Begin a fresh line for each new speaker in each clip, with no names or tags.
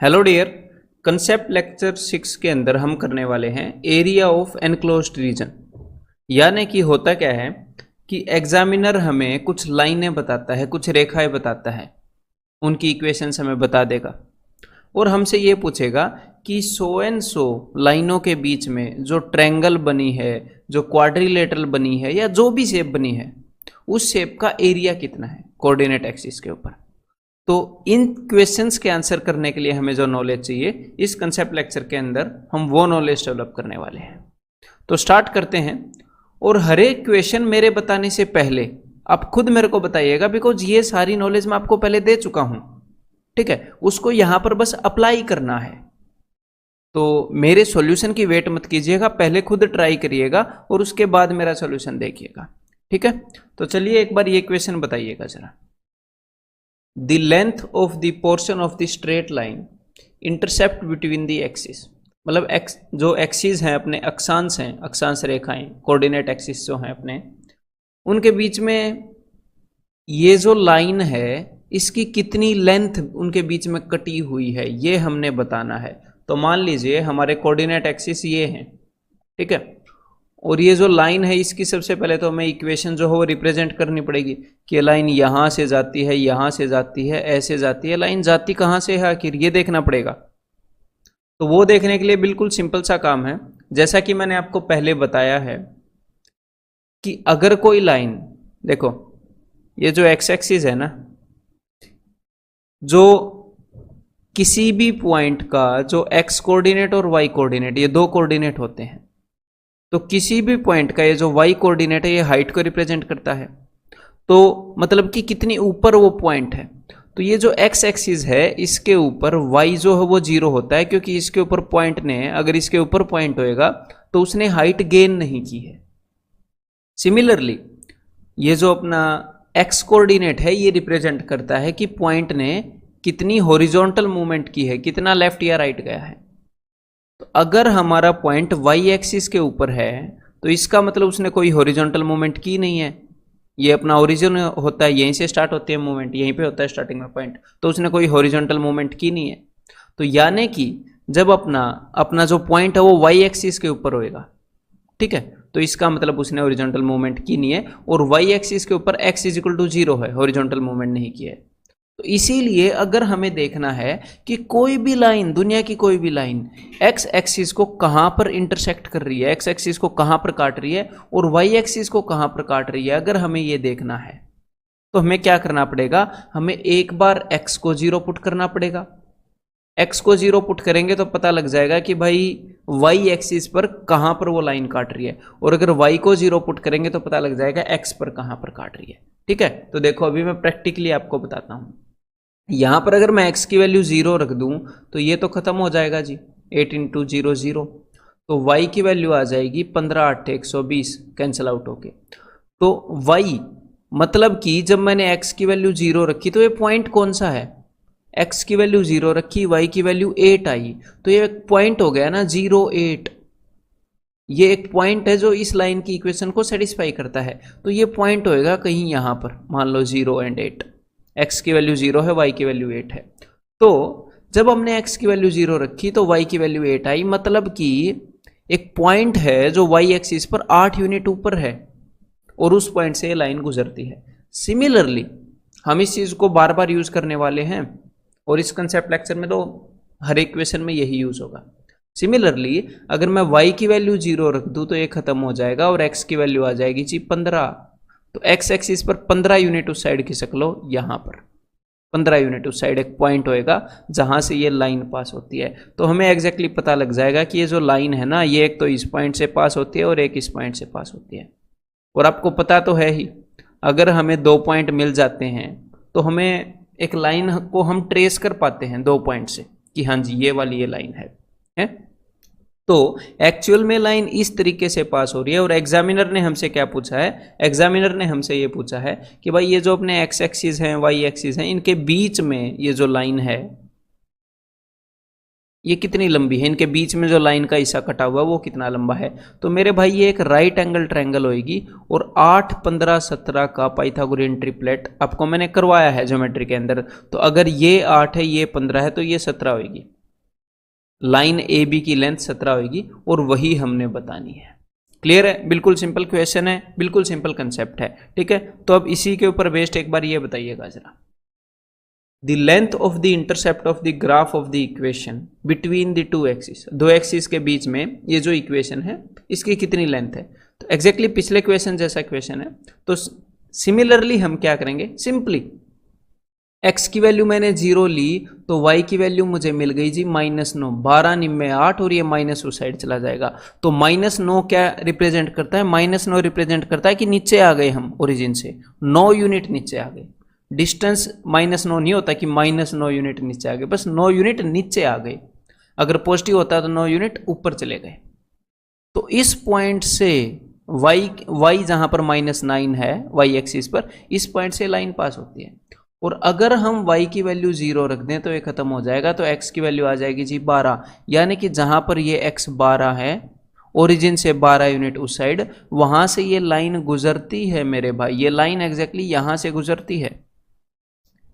Hello dear. Concept lecture 6 के अंदर हम करने वाले हैं एरिया ऑफ एनक्लोज्ड रीजन। यानी कि होता क्या है कि एग्जामिनर हमें कुछ लाइनें बताता है, कुछ रेखाएं बताता है, उनकी इक्वेशंस हमें बता देगा और हमसे ये पूछेगा कि सो एंड सो लाइनों के बीच में जो ट्रायंगल बनी है, जो क्वाड्रिलेटरल बनी है या जो भी शेप बनी है, उस शेप का एरिया कितना है कोऑर्डिनेट एक्सिस के ऊपर। तो इन क्वेश्चंस के आंसर करने के लिए हमें जो नॉलेज चाहिए, इस कंसेप्ट लेक्चर के अंदर हम वो नॉलेज डेवलप करने वाले हैं। तो स्टार्ट करते हैं। और हर एक क्वेश्चन मेरे बताने से पहले आप खुद मेरे को बताइएगा, बिकॉज ये सारी नॉलेज मैं आपको पहले दे चुका हूं, ठीक है। उसको यहां पर बस अप्लाई करना है। तो मेरे सॉल्यूशन की वेट मत कीजिएगा, पहले खुद ट्राई करिएगा और उसके बाद मेरा सॉल्यूशन देखिएगा, ठीक है। तो चलिए एक बार ये क्वेश्चन बताइएगा जरा। The length of the portion of the straight line intercept between the axis, मतलब जो एक्सिस हैं अपने, अक्षांश हैं, अक्षांश रेखाएं, कोऑर्डिनेट एक्सिस जो हैं अपने, उनके बीच में ये जो लाइन है इसकी कितनी लेंथ उनके बीच में कटी हुई है, ये हमने बताना है। तो मान लीजिए हमारे कोऑर्डिनेट एक्सिस ये हैं, ठीक है, और ये जो लाइन है इसकी सबसे पहले तो हमें इक्वेशन जो है वो रिप्रेजेंट करनी पड़ेगी कि लाइन यहाँ से जाती है, यहाँ से जाती है, ऐसे जाती है। लाइन जाती कहाँ से है आखिर, ये देखना पड़ेगा। तो वो देखने के लिए बिल्कुल सिंपल सा काम है। जैसा कि मैंने आपको पहले बताया है कि अगर कोई लाइन, देखो ये जो एक्स एक्सिस है ना, जो किसी भी पॉइंट का जो एक्स कोऑर्डिनेट और वाई कोऑर्डिनेट, ये दो कोऑर्डिनेट होते हैं, तो किसी भी पॉइंट का ये जो y कोऑर्डिनेट है ये हाइट को रिप्रेजेंट करता है। तो मतलब कि कितनी ऊपर वो पॉइंट है। तो ये जो x एक्सिस है इसके ऊपर y जो है वो 0 होता है, क्योंकि इसके ऊपर पॉइंट ने, अगर इसके ऊपर पॉइंट होएगा तो उसने हाइट गेन नहीं की है। सिमिलरली ये जो अपना x कोऑर्डिनेट है ये रिप्रेजेंट करता है कि पॉइंट ने कितनी हॉरिजॉन्टल मूवमेंट की है, कितना लेफ्ट या राइट गया है। तो अगर हमारा पॉइंट y एक्सिस के ऊपर है तो इसका मतलब उसने कोई हॉरिजॉन्टल मूवमेंट की नहीं है। ये अपना ओरिजिन होता है, यहीं से स्टार्ट होती है मूवमेंट, यहीं पे होता है स्टार्टिंग में पॉइंट, तो उसने कोई हॉरिजॉन्टल मूवमेंट की नहीं है। तो यानी कि जब अपना जो पॉइंट है वो y एक्सिस के ऊपर होएगा, ठीक है, तो इसका मतलब उसने हॉरिजॉन्टल मूवमेंट की नहीं है। और y एक्सिस के ऊपर x इक्वल टू 0 है, हॉरिजॉन्टल मूवमेंट नहीं की है। तो इसीलिए अगर हमें देखना है कि कोई भी लाइन, दुनिया की कोई भी लाइन x एक्सिस को कहां पर इंटरसेक्ट कर रही है, x एक्सिस को कहां पर काट रही है और y एक्सिस को कहां पर काट रही है, अगर हमें ये देखना है तो हमें क्या करना पड़ेगा, हमें एक बार x को 0 पुट करना पड़ेगा। x को 0 पुट करेंगे तो पता लग जाएगा कि भाई y एक्सिस पर कहां पर वो लाइन काट रही है, और अगर y को 0 पुट करेंगे तो पता लग जाएगा x पर कहां पर काट रही है, ठीक है। तो देखो अभी मैं प्रैक्टिकली आपको बताता हूं। यहां पर अगर मैं x की वैल्यू 0 रख दूं तो ये तो खत्म हो जाएगा जी, 8 इंटू 0 0। तो y की वैल्यू आ जाएगी 15 8 120, कैंसिल आउट होके। तो y मतलब कि जब मैंने x की वैल्यू 0 रखी तो ये पॉइंट कौन सा है, x की वैल्यू 0 रखी, y की वैल्यू 8 आई, तो ये एक पॉइंट हो गया ना 0 8। ये एक पॉइंट है जो इस लाइन की इक्वेशन को सेटिस्फाई करता है। तो ये पॉइंट होएगा कहीं यहां पर, मान लो 0 एंड 8, x की वैल्यू 0 है, y की वैल्यू 8 है। तो जब हमने x की वैल्यू 0 रखी तो y की वैल्यू 8 आई, मतलब कि एक पॉइंट है जो y एक्सिस पर 8 यूनिट ऊपर है और उस पॉइंट से ये लाइन गुजरती है। सिमिलरली हम इस चीज को बार बार यूज करने वाले हैं और इस कंसेप्ट लेक्चर में तो हर एक क्वेश्चन में यही यूज होगा। सिमिलरली अगर मैं y की वैल्यू 0 रख दूं तो ये खत्म हो जाएगा और x की वैल्यू आ जाएगी जी 15। तो x एक्सिस पर 15 यूनिट उस साइड खिसक लो, यहां पर 15 यूनिट उस साइड एक पॉइंट होएगा जहां से ये लाइन पास होती है। तो हमें एग्जैक्टली पता लग जाएगा कि ये जो लाइन है ना, ये एक तो इस पॉइंट से पास होती है और एक इस पॉइंट से पास होती है। और आपको पता तो है ही, अगर हमें 2 पॉइंट मिल जाते हैं तो हमें एक लाइन को हम ट्रेस कर पाते हैं 2 पॉइंट से कि हाँ जी ये वाली ये लाइन है? तो एक्चुअल में लाइन इस तरीके से पास हो रही है। और एग्जामिनर ने हमसे क्या पूछा है, एग्जामिनर ने हमसे ये पूछा है कि भाई ये जो अपने x एक्सिस हैं, y एक्सिस हैं, इनके बीच में ये जो लाइन है ये कितनी लंबी है, इनके बीच में जो लाइन का हिस्सा कटा हुआ है वो कितना लंबा है। तो मेरे भाई ये एक राइट एंगल ट्रायंगल होगी और 8, 15, 17 का पाइथागोरियन ट्रिपलेट आपको मैंने करवाया है ज्योमेट्री के अंदर। तो अगर ये 8 है, ये 15 है, तो ये 17 होगी। लाइन ए बी की लेंथ 17 होगी और वही हमने बतानी है। क्लियर है? बिल्कुल सिंपल क्वेश्चन है, बिल्कुल सिंपल कंसेप्ट है। ठीक है, तो अब इसी के ऊपर बेस्ड एक बार ये बताइएगा जरा, the length of the intercept of the graph of the equation between the two axis, दो एक्सिस के बीच में ये जो इक्वेशन है इसकी कितनी लेंथ है। तो एग्जैक्टली पिछले क्वेश्चन जैसा क्वेश्चन है। तो सिमिलरली हम क्या करेंगे, सिंपली x की वैल्यू मैंने 0 ली तो y की वैल्यू मुझे मिल गई जी -9, 12 निम्न 8 और ये माइनस उस साइड चला जाएगा। तो -9 क्या रिप्रेजेंट करता है, -9 रिप्रेजेंट करता है कि नीचे आ गए हम ओरिजिन से, 9 यूनिट नीचे आ गए। डिस्टेंस -9 नहीं होता कि -9 यूनिट नीचे आ गए, बस 9 यूनिट नीचे आ गए। अगर पॉजिटिव होता तो 9 यूनिट ऊपर चले गए। तो इस पॉइंट से y जहां पर -9 है y एक्सिस पर, इस पॉइंट से लाइन पास होती है। और अगर हम y की वैल्यू 0 रख दें तो ये खत्म हो जाएगा। तो x की वैल्यू आ जाएगी जी 12, यानी कि जहां पर ये x 12 है, ओरिजिन से 12 यूनिट उस साइड, वहां से ये लाइन गुजरती है मेरे भाई। ये लाइन एग्जैक्टली यहां से गुजरती है।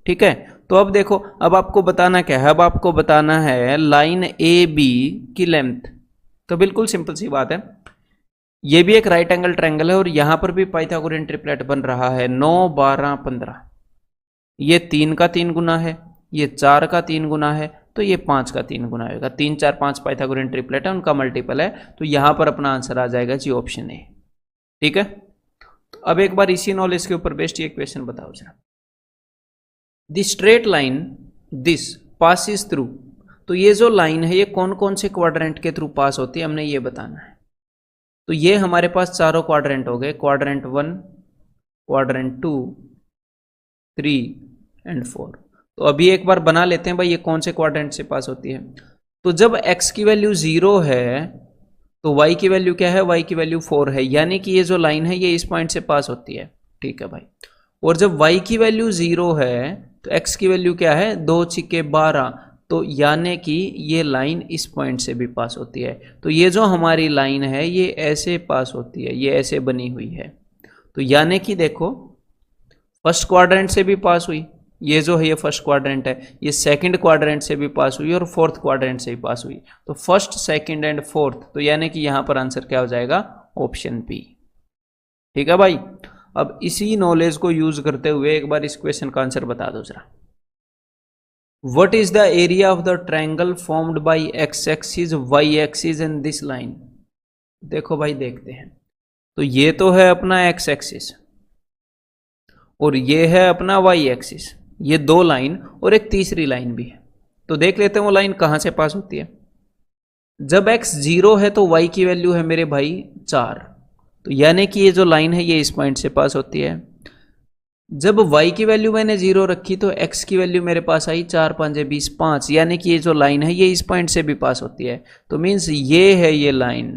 ठीक है, तो अब देखो, अब आपको बताना क्या है, अब आपको बताना है लाइन ए बी की लेंथ। तो बिल्कुल सिंपल सी बात है, ये भी एक राइट एंगल ट्रायंगल है और यहां पर भी पाइथागोरियन ट्रिपलेट बन रहा है। 9, 12, 15, ये 3 का 3 गुना है, ये 4 का 3 गुना है, तो ये 5 का 3 गुना होगा। 3, 4, 5 पाइथागोरियन ट्रिपलेट है, उनका मल्टीपल है। तो यहां पर अपना आंसर आ जाएगा जी ऑप्शन ए। ठीक है, तो अब एक बार इसी नॉलेज के ऊपर बेस्ड ये क्वेश्चन बताओ जरा। The straight line this passes through, तो ये जो लाइन है ये कौन कौन से क्वाड्रेंट के थ्रू पास होती है, हमने ये बताना है। तो ये हमारे पास चारों क्वाड्रेंट हो गए, क्वाड्रेंट 1, क्वाड्रेंट 2, 3 एंड 4। तो अभी एक बार बना लेते हैं भाई ये कौन से क्वाड्रेंट से पास होती है। तो जब x की वैल्यू 0 है तो y की वैल्यू क्या है, y की वैल्यू 4 है, यानी कि ये जो लाइन है ये इस पॉइंट से पास होती है। ठीक है भाई, और जब y की वैल्यू 0 है तो x की वैल्यू क्या है, 2 छिके 12, तो यानी कि ये लाइन इस पॉइंट से भी पास होती है। तो ये जो हमारी लाइन है ये ऐसे पास होती है, ये ऐसे बनी हुई है। तो यानी कि देखो, फर्स्ट क्वाड्रेंट से भी पास हुई, ये जो है ये फर्स्ट क्वाड्रेंट है, ये सेकंड क्वाड्रेंट से भी पास हुई और फोर्थ क्वाड्रेंट से भी पास हुई। तो फर्स्ट, सेकंड एंड फोर्थ, तो यानी कि यहां पर आंसर क्या हो जाएगा, ऑप्शन बी। ठीक है भाई, अब इसी नॉलेज को यूज करते हुए एक बार इस क्वेश्चन का आंसर बता दो जरा। What is the area of the triangle formed by X axis, Y axis and this line. देखो भाई, देखते हैं। तो ये तो है अपना एक्स एक्सिस और ये है अपना वाई एक्सिस, ये दो लाइन और एक तीसरी लाइन भी है। तो देख लेते हैं वो लाइन कहां से पास होती है। जब x 0 है तो y की वैल्यू है मेरे भाई 4, तो यानी कि ये जो लाइन है ये इस पॉइंट से पास होती है। जब y की वैल्यू मैंने 0 रखी तो x की वैल्यू मेरे पास आई 4, 5, 20, 5, यानी कि ये जो लाइन है ये इस पॉइंट से भी पास होती है। तो मीन्स ये है ये लाइन।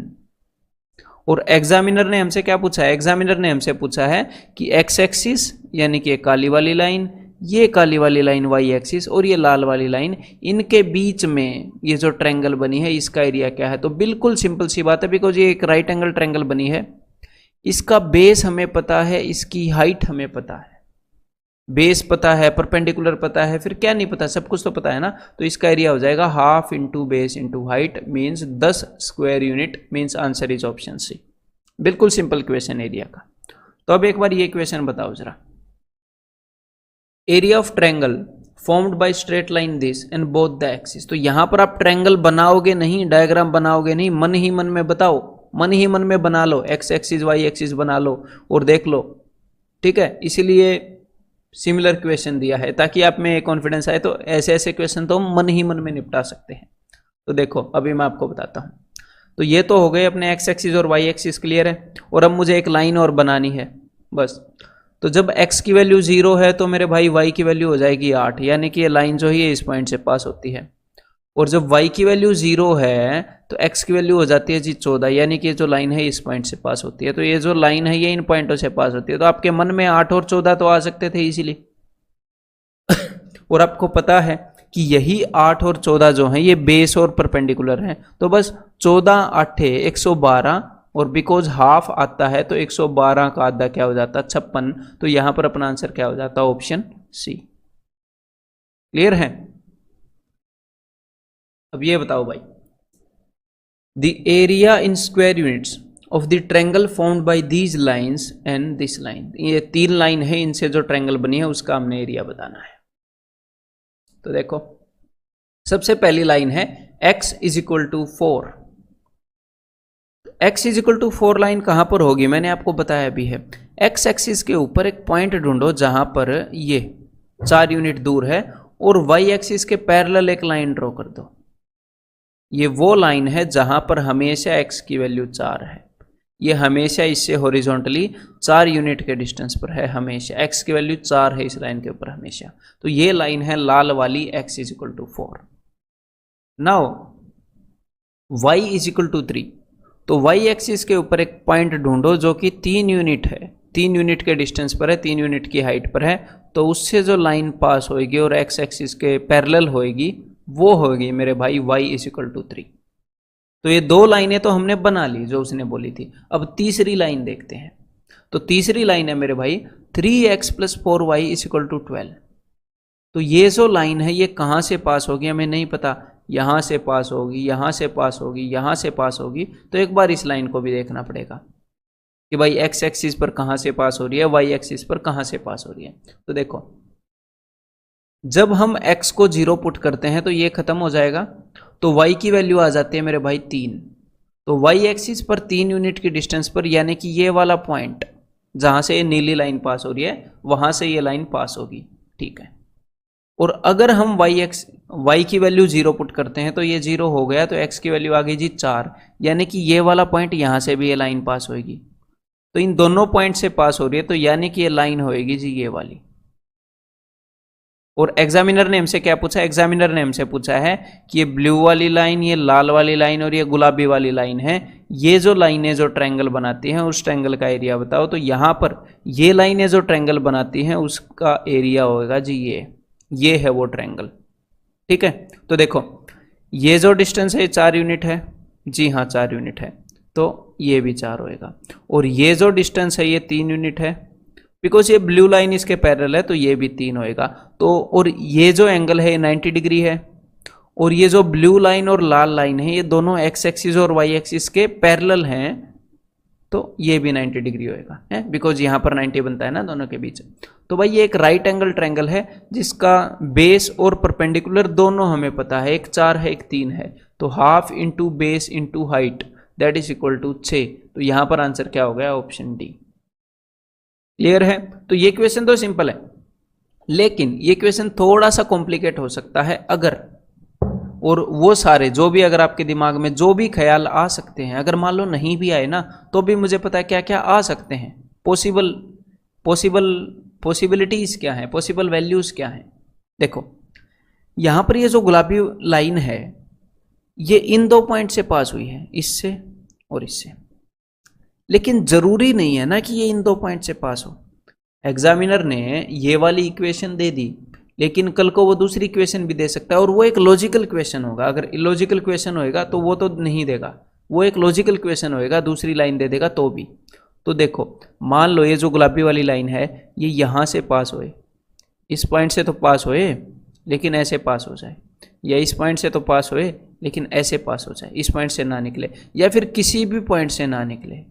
और एग्जामिनर ने हमसे क्या पूछा है, एग्जामिनर ने हमसे पूछा है कि एक्स एक्सिस यानी कि काली वाली लाइन, ये काली वाली लाइन वाई एक्सिस और ये लाल वाली लाइन, इनके बीच में ये जो ट्रायंगल बनी है इसका एरिया क्या है। तो बिल्कुल सिंपल सी बात है, बिकॉज ये एक राइट एंगल ट्रायंगल बनी है, इसका बेस हमें पता है, इसकी हाइट हमें पता है, बेस पता है, परपेंडिकुलर पता है, फिर क्या नहीं पता, सब कुछ तो पता है ना। तो इसका एरिया हो जाएगा half into base into height, means 10 square unit, means answer is option C. बिल्कुल सिंपल क्वेश्चन एरिया का। तो अब एक बार ये क्वेश्चन बताओ जरा। Area of triangle formed by straight line this and both the axis. तो यहां पर आप ट्रायंगल बनाओगे नहीं, डायग्राम बनाओगे नहीं, मन ही मन में बताओ, मन ही मन में बना लो, एक्स एक्सिस वाई एक्सिस बना लो और देख लो। ठीक है, इसीलिए सिमिलर क्वेश्चन दिया है ताकि आप में कॉन्फिडेंस आए। तो ऐसे ऐसे क्वेश्चन तो मन ही मन में निपटा सकते हैं। तो देखो अभी मैं आपको बताता हूं। तो ये तो हो गए अपने एक्स एक्सिस और वाई एक्सिस, क्लियर है। और अब मुझे एक लाइन और बनानी है बस। तो जब x की वैल्यू 0 है तो मेरे भाई y की वैल्यू हो जाएगी 8, यानी कि ये लाइन जो है ये इस पॉइंट से पास होती है। और जब y की वैल्यू 0 है तो x की वैल्यू हो जाती है जी 14, यानी कि ये जो लाइन है इस पॉइंट से पास होती है। तो ये जो लाइन है ये इन पॉइंटों से पास होती है। तो आपके मन में 8 और 14 तो आ सकते थे इजीली। और आपको पता है कि यही 8 और 14 जो हैं ये बेस और परपेंडिकुलर हैं, तो बस 14 8 112, और बिकॉज हाफ आता है तो 112 का आधा क्या हो जाता है 56, तो यहां पर अपना आंसर क्या हो जाता है ऑप्शन सी। क्लियर है? अब ये बताओ भाई, the area in square units of the triangle formed bye these lines and this line, ये 3 लाइन है, इनसे जो ट्रायंगल बनी है उसका हमने एरिया बताना है। तो देखो सबसे पहली लाइन है x is equal to 4। x is equal to 4 line कहां पर होगी, मैंने आपको बताया भी है। x एक्सिस के ऊपर एक पॉइंट ढूंढो जहां पर ये 4 यूनिट दूर है, और y एक्सिस के पैरेलल एक लाइन ड्रॉ कर दो। ये वो लाइन है जहां पर हमेशा x की वैल्यू 4 है, ये हमेशा इससे हॉरिजॉन्टली 4 यूनिट के डिस्टेंस पर है, हमेशा x की वैल्यू 4 है इस लाइन के ऊपर हमेशा। तो ये लाइन है लाल वाली, x is equal to 4। Now y is equal to 3, तो y एक्सिस के ऊपर एक पॉइंट ढूंढो जो कि 3 यूनिट है, 3 यूनिट के डिस्टेंस पर है, 3 यूनिट की हाइट पर है, तो उससे जो लाइन पास होगी और x एक्सिस के पैरेलल होगी वो होगी मेरे भाई y इज इक्वल टू 3। तो ये 2 लाइनें तो हमने बना ली जो उसने बोली थी। अब तीसरी लाइन देखते हैं, तो तीसरी लाइन है मेरे भाई 3x plus 4y is equal to 12। तो ये जो लाइन है ये कहाँ से पास होगी हमें नहीं पता, यहाँ से पास होगी, यहाँ से पास होगी, यहाँ से पास होगी, तो एक बार इस लाइन को भी देखना पड़ेगा कि भाई x एक्सिस पर कहाँ से पास हो रही है, y एक्सिस पर कहाँ से पास हो रही है। तो देखो जब हम x को 0 पुट करते हैं तो ये खत्म हो जाएगा, तो y की वैल्यू आ जाती है मेरे भाई 3। तो y एक्सिस पर 3 यूनिट की डिस्टेंस पर, यानी कि ये वाला पॉइंट जहां से ये नीली लाइन पास हो रही है वहां से ये लाइन पास होगी, ठीक है। और अगर हम y की वैल्यू 0 पुट करते हैं तो ये 0 हो गया, तो x की वैल्यू आ गई जी 4, यानी कि ये वाला पॉइंट यहां से भी ये लाइन पास होगी, तो इन दोनों पॉइंट से पास हो रही है, तो यानी कि ये लाइन होएगी जी ये वाली। और एग्जामिनर ने हमसे क्या पूछा, एग्जामिनर ने हमसे पूछा है कि ये ब्लू वाली लाइन, ये लाल वाली लाइन और ये गुलाबी वाली लाइन है, ये जो लाइनें जो ट्रायंगल बनाती हैं उस ट्रायंगल का एरिया बताओ। तो यहां पर ये लाइनें जो ट्रायंगल बनाती हैं उसका एरिया होगा जी ये है वो ट्रायंगल, ठीक है। तो देखो ये जो डिस्टेंस है 4 यूनिट है, जी हाँ 4 यूनिट है, तो ये भी 4 होएगा। और ये जो डिस्टेंस है ये 3 यूनिट है, बिकॉज ये ब्लू लाइन इसके पैरेलल है, तो ये भी 3 होएगा। तो और ये जो एंगल है 90 डिग्री है, और ये जो ब्लू लाइन और लाल लाइन है ये दोनों x एक्सिस और y एक्सिस के पैरेलल हैं, तो ये भी 90 डिग्री होएगा, है बिकॉज यहाँ पर 90 बनता है ना दोनों के बीच। तो भाई ये एक राइट एंगल ट्रायंगल है जिसका बेस और परपेंडिकुलर दोनों हमें पता है, एक 4 है एक 3 है, तो half into base into height that is equal to 6। तो यहां पर आंसर क्या हो गया, ऑप्शन डी। क्लियर है? तो ये क्वेश्चन तो सिंपल है, लेकिन ये क्वेश्चन थोड़ा सा कॉम्प्लिकेट हो सकता है अगर, और वो सारे जो भी अगर आपके दिमाग में जो भी ख्याल आ सकते हैं, अगर मान लो नहीं भी आए ना तो भी मुझे पता है क्या क्या आ सकते हैं, पॉसिबिलिटीज क्या है, पॉसिबल वैल्यूज क्या है। देखो यहां पर ये जो गुलाबी लाइन है ये इन 2 पॉइंट से पास हुई है, इससे और इससे, लेकिन जरूरी नहीं है ना कि ये इन 2 पॉइंट से पास हो। एग्जामिनर ने ये वाली इक्वेशन दे दी, लेकिन कल को वो दूसरी इक्वेशन भी दे सकता है, और वो एक लॉजिकल क्वेश्चन होगा। अगर इलॉजिकल क्वेश्चन होएगा तो वो तो नहीं देगा, वो एक लॉजिकल क्वेश्चन होएगा, दूसरी लाइन दे देगा तो भी। तो देखो मान लो ये जो गुलाबी वाली लाइन है ये यहाँ से पास होए, इस पॉइंट से तो पास होए लेकिन ऐसे पास हो जाए, या इस पॉइंट से तो पास होए लेकिन ऐसे पास हो जाए, इस पॉइंट से ना निकले, या फिर किसी भी पॉइंट से ना निकले,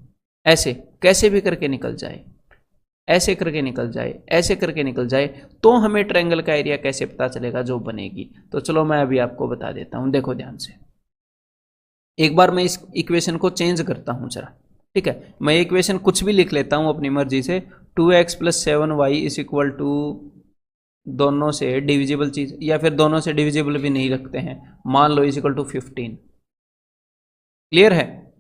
ऐसे कैसे भी करके निकल जाए, ऐसे करके निकल जाए, ऐसे करके निकल जाए, तो हमें ट्रायंगल का एरिया कैसे पता चलेगा जो बनेगी। तो चलो मैं अभी आपको बता देता हूं, देखो ध्यान से। एक बार मैं इस इक्वेशन को चेंज करता हूं जरा, ठीक है। मैं इक्वेशन कुछ भी लिख लेता हूं अपनी मर्जी से, 2x plus 7y is equal to, दोनों से डिविजिबल चीज, या फिर दोनों से डिविजिबल भी नहीं रखते हैं, मान लो इज इक्वल टू 15। क्लियर है?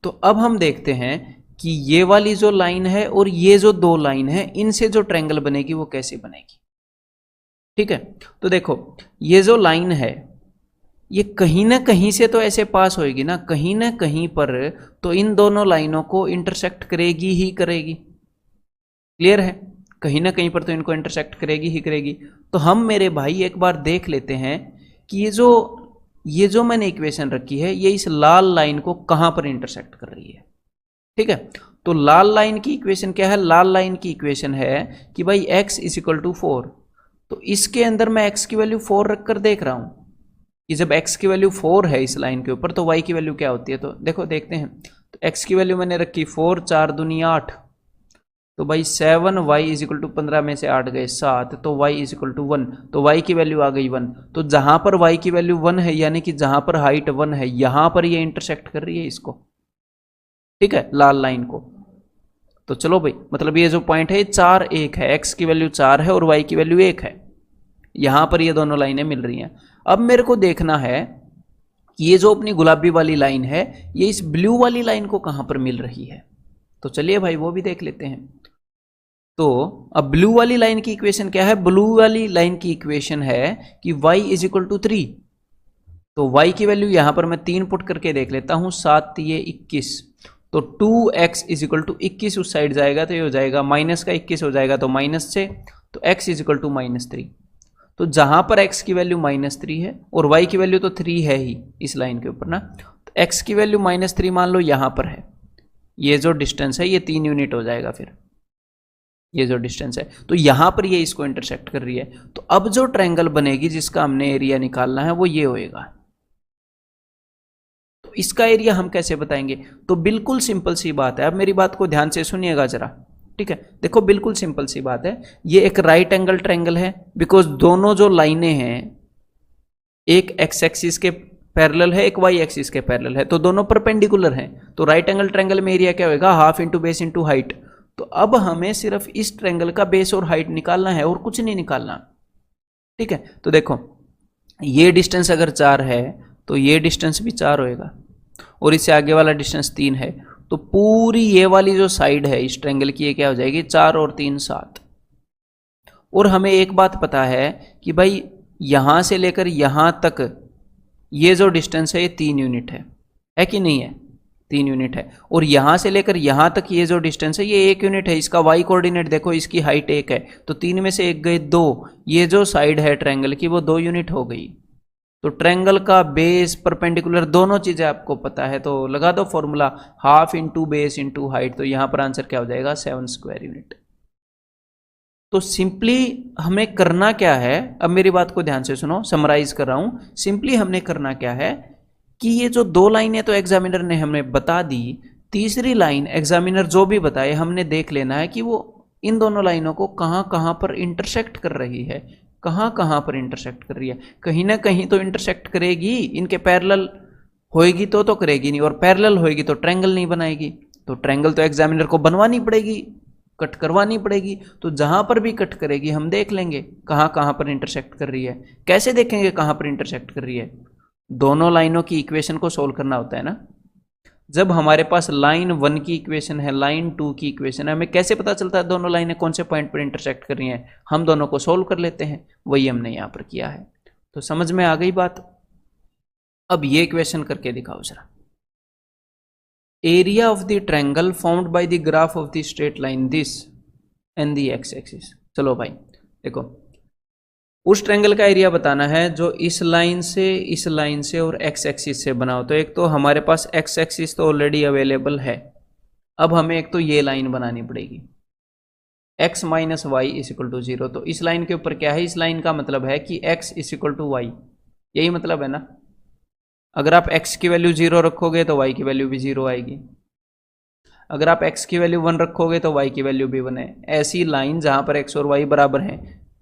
तो अब हम देखते हैं कि ये वाली जो लाइन है और ये जो 2 लाइन है इनसे जो ट्रायंगल बनेगी वो कैसे बनेगी, ठीक है। तो देखो ये जो लाइन है ये कहीं ना कहीं से तो ऐसे पास होएगी ना, कहीं ना कहीं पर तो इन दोनों लाइनों को इंटरसेक्ट करेगी ही करेगी। क्लियर है? कहीं ना कहीं पर तो इनको इंटरसेक्ट करेगी ही करेगी। तो हम मेरे भाई एक बार देख लेते हैं कि ये जो मैंने इक्वेशन रखी है ये इस लाल लाइन को कहां पर इंटरसेक्ट कर रही है। ठीक है, तो लाल लाइन की इक्वेशन क्या है? लाल लाइन की इक्वेशन है कि भाई x इज इक्वल टू 4। तो इसके अंदर मैं x की वैल्यू 4 रख कर देख रहा हूं कि जब x की वैल्यू 4 है इस लाइन के ऊपर तो y की वैल्यू क्या होती है। तो देखो देखते हैं, तो x की वैल्यू मैंने रखी 4, 4 दूनी 8, तो भाई 7, y इज इक्वल टू 15 में से 8 गए 7, तो y इज इक्वल टू 1, तो y की वैल्यू आ गई 1। तो जहां पर y की वैल्यू 1 है यानी कि जहां पर हाइट 1 है यहां पर ये इंटरसेक्ट कर रही है इसको, ठीक है, लाल लाइन को। तो चलो भाई, मतलब ये जो पॉइंट है 4, 1 है, x की वैल्यू 4 है और y की वैल्यू 1 है, यहां पर ये दोनों लाइनें मिल रही हैं। अब मेरे को देखना है कि ये जो अपनी गुलाबी वाली लाइन है ये इस ब्लू वाली लाइन को कहां पर मिल रही है। तो चलिए भाई वो भी देख लेते हैं। तो अब ब्लू वाली लाइन की इक्वेशन क्या है? ब्लू वाली लाइन की इक्वेशन है कि y इज इक्वल टू 3। तो y की वैल्यू यहां पर मैं 3 पुट करके देख लेता हूं, 7 ये 21, तो 2x इज इक्वल टू 21 उस साइड जाएगा तो ये हो जाएगा माइनस का 21 हो जाएगा तो माइनस 6, तो x इज इक्वल टू -3। तो जहां पर x की वैल्यू -3 है और y की वैल्यू तो 3 है ही इस लाइन के ऊपर ना, तो x की वैल्यू -3 मान लो यहां पर है, ये जो डिस्टेंस है ये 3 यूनिट हो जाएगा। फिर ये जो डिस्टेंस है तो यहां पर ये इसको इंटरसेक्ट कर रही है। तो अब जो ट्रायंगल बनेगी जिसका हमने एरिया निकालना है वो ये होएगा। तो इसका एरिया हम कैसे बताएंगे? तो बिल्कुल सिंपल सी बात है, अब मेरी बात को ध्यान से सुनिएगा जरा, ठीक है। देखो बिल्कुल सिंपल सी बात है, ये एक राइट एंगल ट्रायंगल है बिकॉज दोनों जो लाइनें हैं एक एक्स एक्सिस के पैरेलल है, एक वाई एक्सिस के पैरेलल है, तो दोनों परपेंडिकुलर हैं। तो राइट एंगल ट्रायंगल में एरिया क्या होगा? Half into base into height. तो अब हमें सिर्फ इस ट्रायंगल का बेस और हाइट निकालना है और कुछ नहीं निकालना, ठीक है। तो देखो ये डिस्टेंस अगर 4 है तो ये डिस्टेंस भी 4 होएगा और इससे आगे वाला डिस्टेंस 3 है, तो पूरी ये वाली जो साइड है इस ट्रायंगल की ये क्या हो जाएगी? 4 और 3 7। और हमें एक बात पता है कि भाई यहां से लेकर यहां तक ये जो डिस्टेंस है ये 3 यूनिट है कि नहीं है? 3 यूनिट है। और यहां से लेकर यहां तक ये जो डिस्टेंस है ये 1 यूनिट है। इसका y कोऑर्डिनेट देखो, इसकी हाइट 1 है तो 3 में से 1 गए 2, ये जो साइड है ट्रायंगल की वो 2 यूनिट हो गई। तो ट्रायंगल का बेस परपेंडिकुलर दोनों चीजें आपको पता है, तो लगा दो formula half into base into height, तो यहां पर आंसर क्या हो जाएगा? 7 स्क्वायर यूनिट। तो सिंपली हमें करना क्या है, अब मेरी बात को ध्यान से सुनो, समराइज कर रहा हूं। सिंपली हमने करना क्या है कि ये जो 2 लाइनें तो एग्जामिनर ने हमें बता दी, तीसरी लाइन एग्जामिनर जो भी बताए हमने देख लेना है कि वो इन दोनों लाइनों को कहां कहां पर इंटरसेक्ट कर रही है, कहां कहां पर इंटरसेक्ट कर रही है। कहीं ना कहीं तो इंटरसेक्ट करेगी, इनके पैरेलल होएगी तो करेगी नहीं, और पैरेलल होएगी तो ट्रायंगल नहीं बनाएगी। तो ट्रायंगल तो एग्जामिनर को बनवानी पड़ेगी, कट करवानी पड़ेगी। तो जहां पर भी कट करेगी हम देख लेंगे कहां कहां पर इंटरसेक्ट कर रही है। कैसे देखेंगे कहां पर इंटरसेक्ट कर रही है? दोनों लाइनों की इक्वेशन को सोल्व करना होता है ना। जब हमारे पास लाइन 1 की इक्वेशन है, लाइन 2 की इक्वेशन है, हमें कैसे पता चलता है दोनों लाइनें कौन से पॉइंट पर इंटरसेक्ट कर रही हैं? हम दोनों को सोल्व कर लेते हैं, वही हमने यहां पर किया है। तो समझ में आ गई बात? अब ये इक्वेशन करके दिखाओ जरा। Area of the triangle formed by the graph of the straight line this and the x axis. चलो भाई देखो, उस ट्रायंगल का एरिया बताना है जो इस लाइन से और एक्स एक्सिस से बना हो। तो एक तो हमारे पास एक्स एक्सिस तो ऑलरेडी अवेलेबल है, अब हमें एक तो ये लाइन बनानी पड़ेगी x minus Y is equal to 0। तो इस लाइन के ऊपर क्या है? इस लाइन का मतलब है कि x is equal to Y, यही मतलब है ना। अगर आप x की वैल्यू 0 रखोगे तो y की वैल्यू भी 0 आएगी, अगर आप x की वैल्यू 1 रखोगे तो y की वैल्यू भी 1 है। ऐसी लाइन जहां पर x और y बराबर हैं,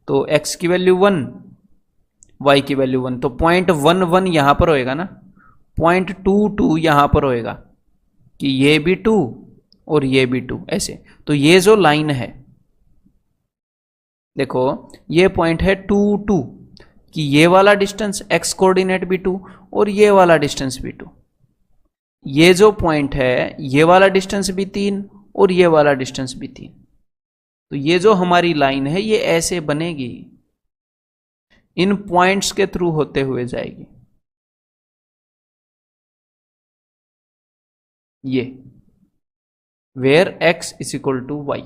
तो x की वैल्यू 1, y की वैल्यू 1, तो 0.11 यहां पर होएगा ना, 0.22 यहां पर होएगा कि ये भी 2 और ये भी 2 ऐसे। तो ये जो लाइन है देखो, ये पॉइंट है 2 2 कि ये वाला डिस्टेंस x कोऑर्डिनेट भी 2 और ये वाला डिस्टेंस भी 2। ये जो पॉइंट है ये वाला डिस्टेंस भी 3 और ये वाला डिस्टेंस भी 3। तो ये जो हमारी लाइन है ये ऐसे बनेगी, इन पॉइंट्स के थ्रू होते हुए जाएगी। ये where x is equal to Y.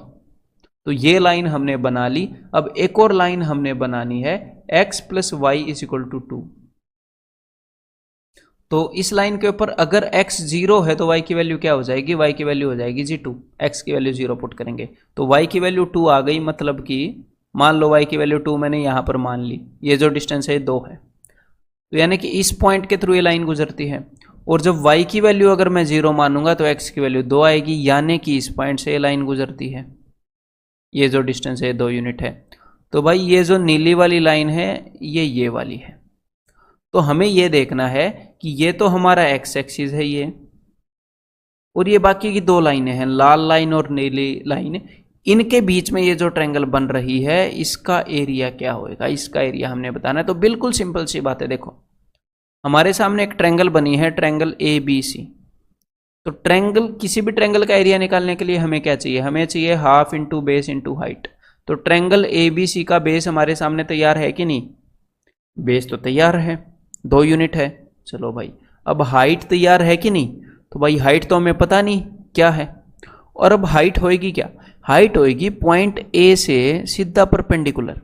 तो ये लाइन हमने बना ली। अब एक और लाइन हमने बनानी है x plus Y is equal to 2। तो इस लाइन के ऊपर अगर x 0 है तो y की वैल्यू क्या हो जाएगी, y की वैल्यू हो जाएगी जी 2। x की वैल्यू 0 पुट करेंगे तो y की वैल्यू 2 आ गई, मतलब कि मान लो y की वैल्यू 2 मैंने यहां पर मान ली, ये जो डिस्टेंस है 2 है, तो यानी कि इस पॉइंट के थ्रू ये लाइन गुजरती है। और जब y की वैल्यू अगर मैं 0 मानूंगा तो x की वैल्यू 2 आएगी, यानी कि इस पॉइंट से ये लाइन गुजरती है, ये जो डिस्टेंस है 2 यूनिट है। तो भाई ये जो नीली वाली लाइन है ये वाली है। तो हमें ये देखना है कि ये तो हमारा x एक्सिस है ये, और ये बाकी की 2 लाइनें हैं, लाल लाइन और नीली लाइन, इनके बीच में ये जो ट्रायंगल बन रही है इसका एरिया क्या होएगा, इसका एरिया हमने बताना है। तो बिल्कुल सिंपल सी बात है, देखो हमारे सामने एक ट्रायंगल बनी है, ट्रायंगल ABC। तो ट्रायंगल, किसी भी ट्रायंगल का एरिया निकालने के लिए हमें क्या चाहिए, हमें चाहिए half into base into height. तो ट्रायंगल ABC का बेस हमारे सामने तैयार है कि नहीं, बेस तो तैयार है, 2 यूनिट है। चलो भाई, अब हाइट तैयार है कि नहीं, तो भाई हाइट तो हमें पता नहीं क्या है, और अब हाइट होएगी क्या, हाइट होएगी पॉइंट A से सीधा परपेंडिकुलर।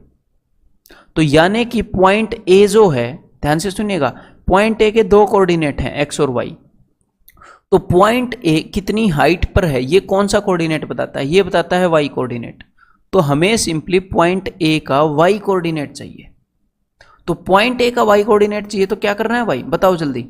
तो यानी कि पॉइंट A जो है, ध्यान से सुनिएगा, पॉइंट A के 2 कोऑर्डिनेट हैं x और y। तो पॉइंट A कितनी हाइट पर है, ये कौन सा कोऑर्डिनेट बताता है, ये बताता है y कोऑर्डिनेट। तो हमें सिंपली पॉइंट A का y कोऑर्डिनेट चाहिए। तो पॉइंट A का y कोऑर्डिनेट चाहिए तो क्या करना है भाई, बताओ जल्दी।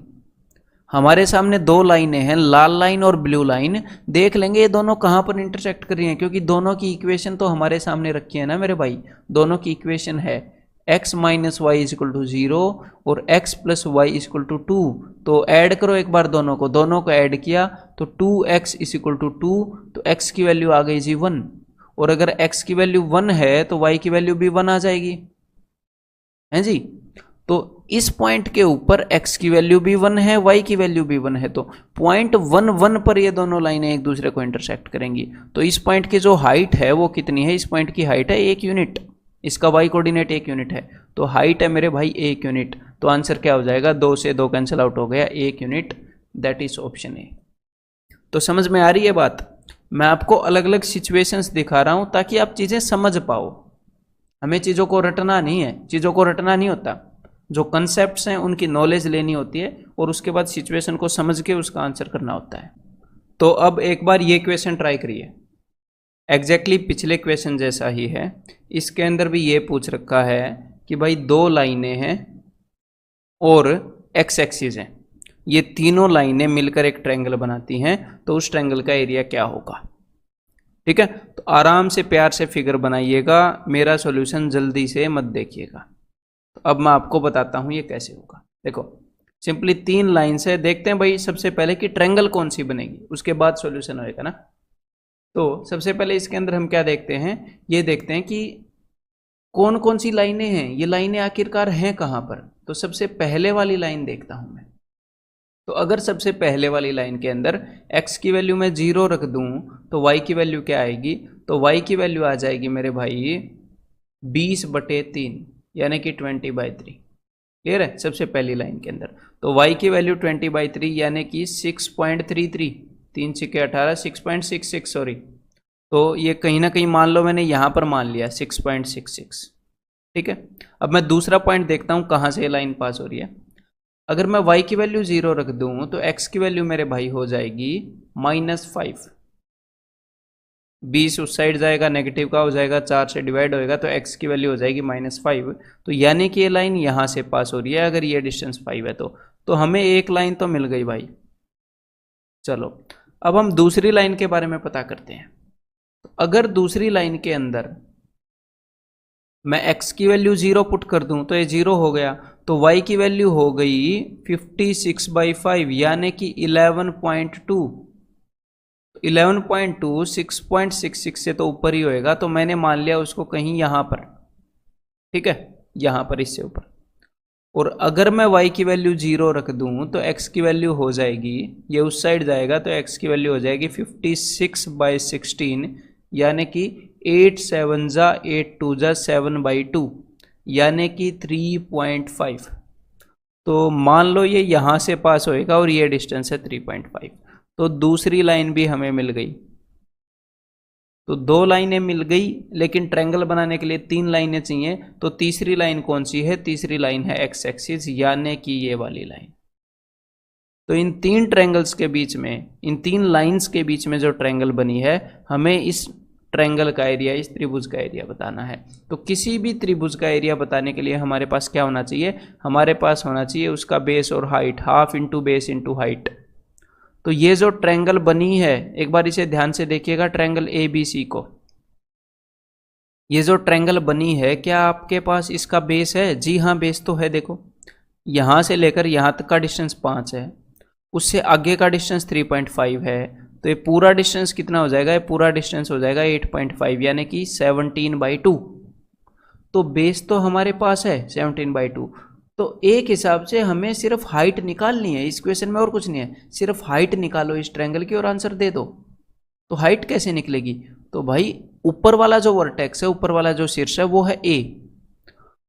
हमारे सामने 2 लाइनें हैं, लाल लाइन और ब्लू लाइन। देख लेंगे ये दोनों कहां पर इंटरसेक्ट कर रही हैं, क्योंकि दोनों की इक्वेशन तो हमारे सामने रखी है ना मेरे भाई। दोनों की इक्वेशन है x minus Y is equal to 0 और x plus Y is equal to 2। तो ऐड करो एक बार दोनों को ऐड किया तो 2x इज इक्वल टू 2, तो x की वैल्यू आ गई जी 1। और अगर x की वैल्यू 1 है तो y की वैल्यू भी 1 आ जाएगी, है जी। तो इस पॉइंट के ऊपर x की वैल्यू भी 1 है, y की वैल्यू भी 1 है, तो पॉइंट 1 1 पर ये दोनों लाइनें एक दूसरे को इंटरसेक्ट करेंगी। तो इस पॉइंट की जो हाइट है वो कितनी है, इस पॉइंट की हाइट है 1 यूनिट, इसका y कोऑर्डिनेट 1 यूनिट है। तो हाइट है मेरे भाई 1 यूनिट। तो आंसर क्या हो जाएगा, 2 से 2 कैंसिल आउट हो गया, 1 unit, that is option A. तो समझ में आ रही है बात। मैं आपको अलग अलग सिचुएशंस दिखा रहा हूं ताकि आप चीजें समझ पाओ। हमें चीजों को रटना नहीं है, चीजों को रटना नहीं होता, जो कंसेप्ट्स हैं उनकी नॉलेज लेनी होती है और उसके बाद सिचुएशन को समझ के उसका आंसर करना होता है। तो अब एक बार ये क्वेश्चन ट्राई करिए, एग्जैक्टली पिछले क्वेश्चन जैसा ही है। इसके अंदर भी ये पूछ रखा है कि भाई 2 लाइनें हैं और x एक्सिस है, ये तीनों लाइनें मिलकर एक ट्रायंगल बनाती हैं, तो उस ट्रायंगल का एरिया क्या होगा। ठीक है, तो आराम से प्यार से फिगर बनाइएगा, मेरा सॉल्यूशन जल्दी से मत देखिएगा। तो अब मैं आपको बताता हूं ये कैसे होगा। देखो सिंपली 3 लाइन्स है, देखते हैं भाई सबसे पहले कि ट्रायंगल कौन सी बनेगी, उसके बाद सॉल्यूशन होएगा ना। तो सबसे पहले इसके अंदर हम क्या देखते हैं, ये देखते हैं कि कौन कौन सी लाइनें हैं, ये लाइनें आखिरकार हैं कहां पर। तो सबसे पहले वाली लाइन देखता हूं मैं। तो अगर सबसे पहले वाली लाइन के अंदर x की वैल्यू मैं 0 रख दूं तो y की वैल्यू क्या आएगी, तो y की वैल्यू आ जाएगी मेरे भाई 20/3 यानी कि 20/3। क्लियर है, सबसे पहली लाइन के अंदर। तो y की वैल्यू 20/3 यानी कि 6.33, 3 6 18, 6.66 सॉरी। तो ये कहीं ना कहीं मान लो मैंने यहां पर मान लिया 6.66। ठीक है, अब मैं दूसरा पॉइंट देखता हूं कहां से लाइन पास हो रही है। अगर मैं y की वैल्यू 0 रख दूं तो x की वैल्यू मेरे भाई हो जाएगी -5। 20 उस साइड जाएगा, नेगेटिव का हो जाएगा, 4 से डिवाइड होएगा तो x की वैल्यू हो जाएगी -5। तो यानी कि ये लाइन यहां से पास हो रही है, अगर ये डिस्टेंस 5 है तो हमें एक लाइन तो मिल गई भाई। चलो अब हम दूसरी लाइन के बारे में पता करते हैं। तो अगर दूसरी लाइन के अंदर मैं x की वैल्यू 0 पुट कर दूं तो ये 0 हो गया, तो y की वैल्यू हो गई 56/5 यानी कि 11.2। 11.2 6.66 से तो ऊपर ही होएगा, तो मैंने मान लिया उसको कहीं यहां पर। ठीक है, यहां पर इससे ऊपर। और अगर मैं y की वैल्यू 0 रख दूं तो x की वैल्यू हो जाएगी, ये उस साइड जाएगा तो x की वैल्यू हो जाएगी 56/16 यानी कि 8 7 जा 8 2 जा 7/2 यानी कि 3.5। तो मान लो ये यहां से पास होएगा और ये डिस्टेंस है 3.5। तो दूसरी लाइन भी हमें मिल गई। तो 2 लाइनें मिल गई, लेकिन ट्रायंगल बनाने के लिए 3 लाइनें चाहिए। तो तीसरी लाइन कौन सी है? तीसरी लाइन है एक्स एक्सिस, यानी कि ये वाली लाइन। तो इन 3 ट्रायंगल्स के बीच में, इन 3 लाइंस के बीच में जो ट्रायंगल बनी है, हमें इस ट्रायंगल का एरिया, इस त्रिभुज का एरिया बताना है। तो किसी भी त्रिभुज का एरिया बताने के लिए हमारे पास क्या होना चाहिए? हमारे पास होना चाहिए उसका बेस और height, half into base into height. तो ये जो ट्रायंगल बनी है, एक बार इसे ध्यान से देखिएगा, ट्रायंगल ए बी सी को, ये जो ट्रायंगल बनी है, क्या आपके पास इसका बेस है? जी हाँ, बेस तो है। देखो, यहां से लेकर यहां तक का डिस्टेंस 5 है, उससे आगे का डिस्टेंस 3.5 है, तो ये पूरा डिस्टेंस कितना हो जाएगा? ये पूरा डिस्टेंस हो जाएगा 8.5, यानी कि 17/2। तो बेस तो हमारे पास है 17/2। तो एक हिसाब से हमें सिर्फ हाइट निकालनी है इस क्वेश्चन में, और कुछ नहीं है। सिर्फ हाइट निकालो इस ट्रायंगल की और आंसर दे दो। तो हाइट कैसे निकलेगी? तो भाई ऊपर वाला जो वर्टेक्स है, ऊपर वाला जो शीर्ष है, वो है ए।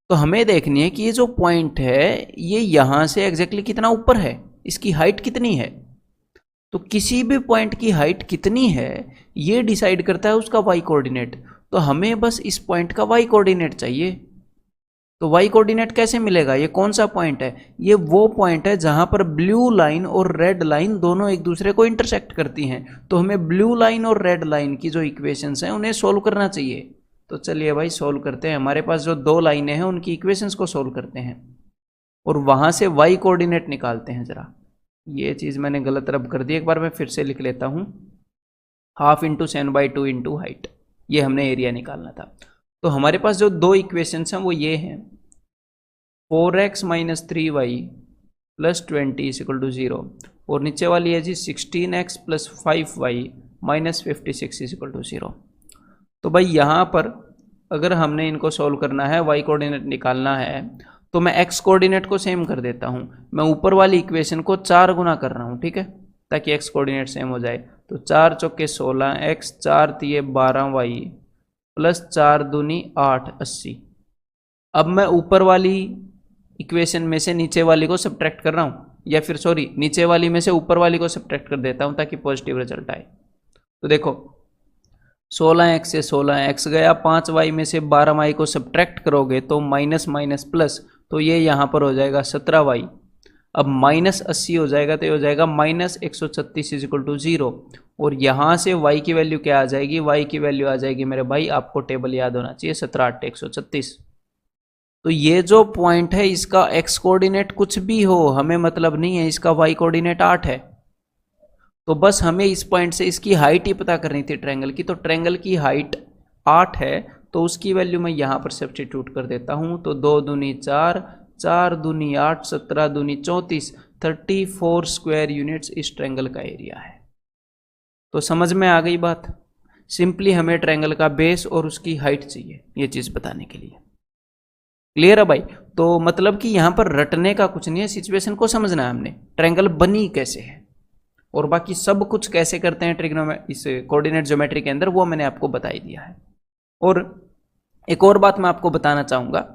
तो हमें देखनी है कि ये जो पॉइंट है, ये यहां से एग्जैक्टली कितना ऊपर है, इसकी हाइट कितनी है। तो किसी भी पॉइंट की हाइट कितनी है, ये डिसाइड करता है उसका वाई कोऑर्डिनेट। तो हमें बस इस पॉइंट का वाई कोऑर्डिनेट चाहिए। तो वाई कोऑर्डिनेट कैसे मिलेगा? ये कौन सा पॉइंट है? ये वो पॉइंट है जहां पर ब्लू लाइन और रेड लाइन दोनों एक दूसरे को इंटरसेक्ट करती हैं। तो हमें ब्लू लाइन और रेड लाइन की जो इक्वेशंस हैं, उन्हें सोल्व करना चाहिए। तो चलिए भाई सोल्व करते हैं। हमारे पास जो 2 लाइनें हैं, उनकी इक्वेशंस को सोल्व करते हैं और वहां से वाई कोऑर्डिनेट निकालते हैं। जरा ये चीज मैंने गलत रब कर दी, एक बार मैं फिर से लिख लेता हूं। हाफ इंटू 7/2 इंटू हाइट, ये हमने एरिया निकालना था। तो हमारे पास जो 2 इक्वेशंस हैं वो ये हैं, 4x - 3y + 20 = 0, और नीचे वाली है जी 16x + 5y - 56 = 0। तो भाई यहाँ पर अगर हमने इनको सोल्व करना है, y कोऑर्डिनेट निकालना है, तो मैं x कोऑर्डिनेट को सेम कर देता हूँ। मैं ऊपर वाली इक्वेशन को 4 गुना कर रहा हूँ, ठीक है, ताकि x कोऑर्डिनेट सेम हो जाए। तो 4 चौके 16x, 4 तिये 12y + 4 दूनी 8, 80। अब मैं ऊपर वाली इक्वेशन में से नीचे वाली को सब्ट्रैक्ट कर रहा हूँ, या फिर सॉरी, नीचे वाली में से ऊपर वाली को सब्ट्रैक्ट कर देता हूँ ताकि पॉजिटिव रिजल्ट आए। तो देखो 16x से 16x गया, 5y में से 12y को सब्ट्रैक्ट करोगे तो माइनस माइनस प्लस, तो ये यहाँ पर हो जाएगा 17y। अब -80 हो जाएगा, तो ये हो जाएगा -136 = 0। और यहाँ से y की वैल्यू क्या आ जाएगी? y की वैल्यू आ जाएगी मेरे भाई, आपको टेबल याद होना चाहिए, 17 8 136। तो ये जो पॉइंट है, इसका x कोऑर्डिनेट कुछ भी हो हमें मतलब नहीं है, इसका y कोऑर्डिनेट 8 है। तो बस हमें इस पॉइंट से इसकी हाइट ही पता करनी थी ट्रायंगल की। तो ट्रायंगल की हाइट 8 है, तो उसकी वैल्यू मैं यहाँ पर सब्स्टिट्यूट कर देता हूँ। तो 2 दूनी 4, 4 दूनी 8, 17 दूनी 34, 34 स्क्वायर यूनिट्स इस ट्रायंगल का एरिया है। तो समझ में आ गई बात? सिंपली हमें ट्रायंगल का बेस और उसकी हाइट चाहिए ये चीज़ बताने के लिए। क्लियर है भाई? तो मतलब कि यहाँ पर रटने का कुछ नहीं है, सिचुएशन को समझना है हमने, ट्रायंगल बनी कैसे है और बाकी सब कुछ कैसे करते हैं ट्रिग्नोमेट्री, इस कोऑर्डिनेट ज्योमेट्री के अंदर, वो मैंने आपको बता ही दिया है। और एक और बात मैं आपको बताना चाहूँगा,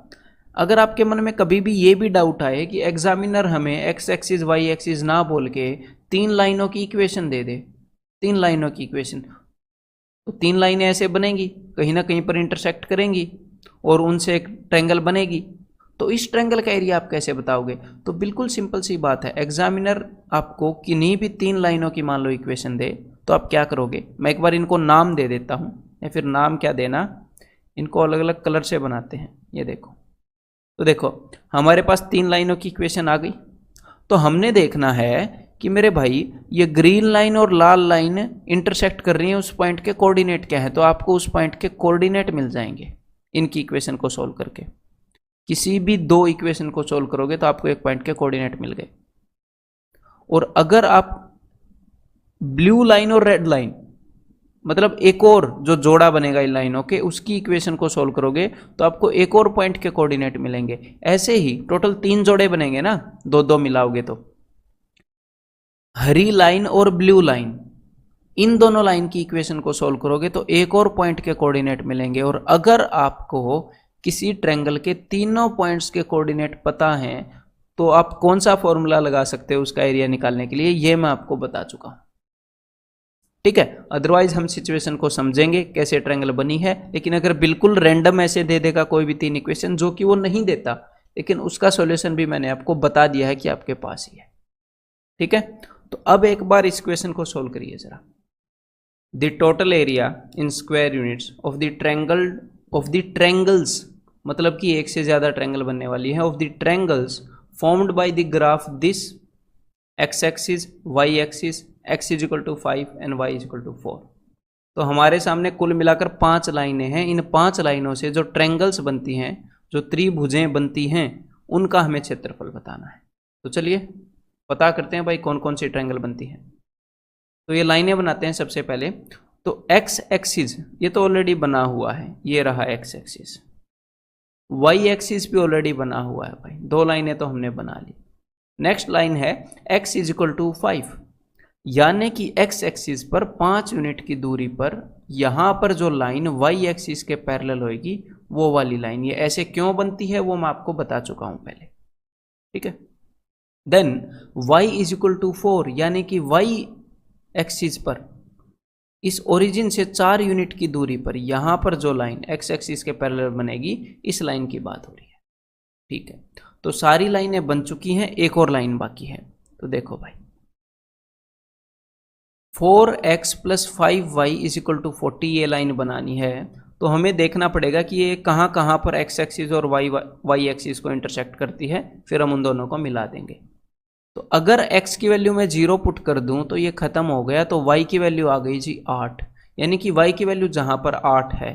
अगर आपके मन में कभी भी ये भी डाउट आए कि एग्जामिनर हमें एक्स एक्सिस वाई एक्सिस ना बोल के 3 लाइनों की इक्वेशन दे दे, 3 लाइनों की इक्वेशन, तो 3 लाइनें ऐसे बनेंगी, कहीं ना कहीं पर इंटरसेक्ट करेंगी और उनसे एक ट्रायंगल बनेगी, तो इस ट्रायंगल का एरिया आप कैसे बताओगे? तो बिल्कुल सिंपल सी बात है, एग्जामिनर आपको किन्हीं भी 3 लाइनों की मान लो इक्वेशन दे, तो आप क्या करोगे? मैं एक बार इनको नाम दे देता हूँ, या फिर नाम क्या देना, इनको अलग अलग कलर से बनाते हैं। ये देखो, तो देखो हमारे पास 3 लाइनों की इक्वेशन आ गई। तो हमने देखना है कि मेरे भाई ये ग्रीन लाइन और लाल लाइन इंटरसेक्ट कर रही है, उस पॉइंट के कोऑर्डिनेट क्या है? तो आपको उस पॉइंट के कोऑर्डिनेट मिल जाएंगे इनकी इक्वेशन को सोल्व करके। किसी भी 2 इक्वेशन को सोल्व करोगे तो आपको एक पॉइंट के कोऑर्डिनेट मिल गए। और अगर आप ब्लू लाइन और रेड लाइन, मतलब एक और जो जोड़ा बनेगा इन लाइनों के, उसकी इक्वेशन को सोल्व करोगे तो आपको एक और पॉइंट के कोऑर्डिनेट मिलेंगे। ऐसे ही टोटल 3 जोड़े बनेंगे ना, 2-2 मिलाओगे तो। हरी लाइन और ब्लू लाइन, इन दोनों लाइन की इक्वेशन को सोल्व करोगे तो एक और पॉइंट के कोऑर्डिनेट मिलेंगे। और अगर आपको किसी ट्रायंगल के तीनों पॉइंट्स के कोऑर्डिनेट पता हैं तो आप कौन सा फॉर्मूला लगा सकते हो उसका एरिया निकालने के लिए, ये मैं आपको बता चुका हूं। ठीक है। अदरवाइज हम सिचुएशन को समझेंगे कैसे ट्रायंगल बनी है, लेकिन अगर बिल्कुल रैंडम ऐसे दे देगा कोई भी 3 इक्वेशन जो कि वो नहीं देता, लेकिन उसका सॉल्यूशन भी मैंने आपको बता दिया है कि आपके पास ही है। ठीक है, तो अब एक बार इस क्वेश्चन को सोल्व करिए जरा। The total area in square units of the triangles, मतलब कि एक से ज्यादा ट्रायंगल बनने वाली है, of the triangles formed by the graph this X axis, Y axis, x is equal to 5 and y is equal to 4। तो हमारे सामने कुल मिलाकर 5 लाइनें हैं। इन 5 लाइनों से जो ट्रायंगल्स बनती हैं, जो त्रिभुजें बनती हैं, उनका हमें क्षेत्रफल बताना है। तो चलिए पता करते हैं भाई कौन कौन सी ट्रायंगल बनती हैं। तो ये लाइनें बनाते हैं सबसे पहले। तो x एक्सिस ये तो ऑलरेडी बना हुआ है, ये रहा x एक्सिस। y एक्सिस भी ऑलरेडी बना हुआ है भाई, 2 लाइनें तो हमने बना ली। नेक्स्ट लाइन है x इज इक्वल टू 5, यानी कि x एक्सिस पर 5 यूनिट की दूरी पर यहां पर जो लाइन y एक्सिस के पैरेलल होगी वो वाली लाइन, ये ऐसे क्यों बनती है वो मैं आपको बता चुका हूं पहले। ठीक है, then y is equal to 4, यानी कि y एक्सिस पर इस ओरिजिन से 4 यूनिट की दूरी पर यहां पर जो लाइन x एक्सिस के पैरेलल बनेगी, इस लाइन की बात हो रही है। ठीक है, तो सारी लाइनें बन चुकी हैं, एक और लाइन बाकी है। तो देखो भाई 4x plus 5y is equal to 40 ये लाइन बनानी है, तो हमें देखना पड़ेगा कि ये कहाँ कहाँ पर x एक्सिस और y एक्सिस को इंटरसेक्ट करती है, फिर हम उन दोनों को मिला देंगे। तो अगर x की वैल्यू मैं 0 पुट कर दूं तो ये खत्म हो गया, तो y की वैल्यू आ गई जी 8, यानी कि y की वैल्यू जहां पर 8 है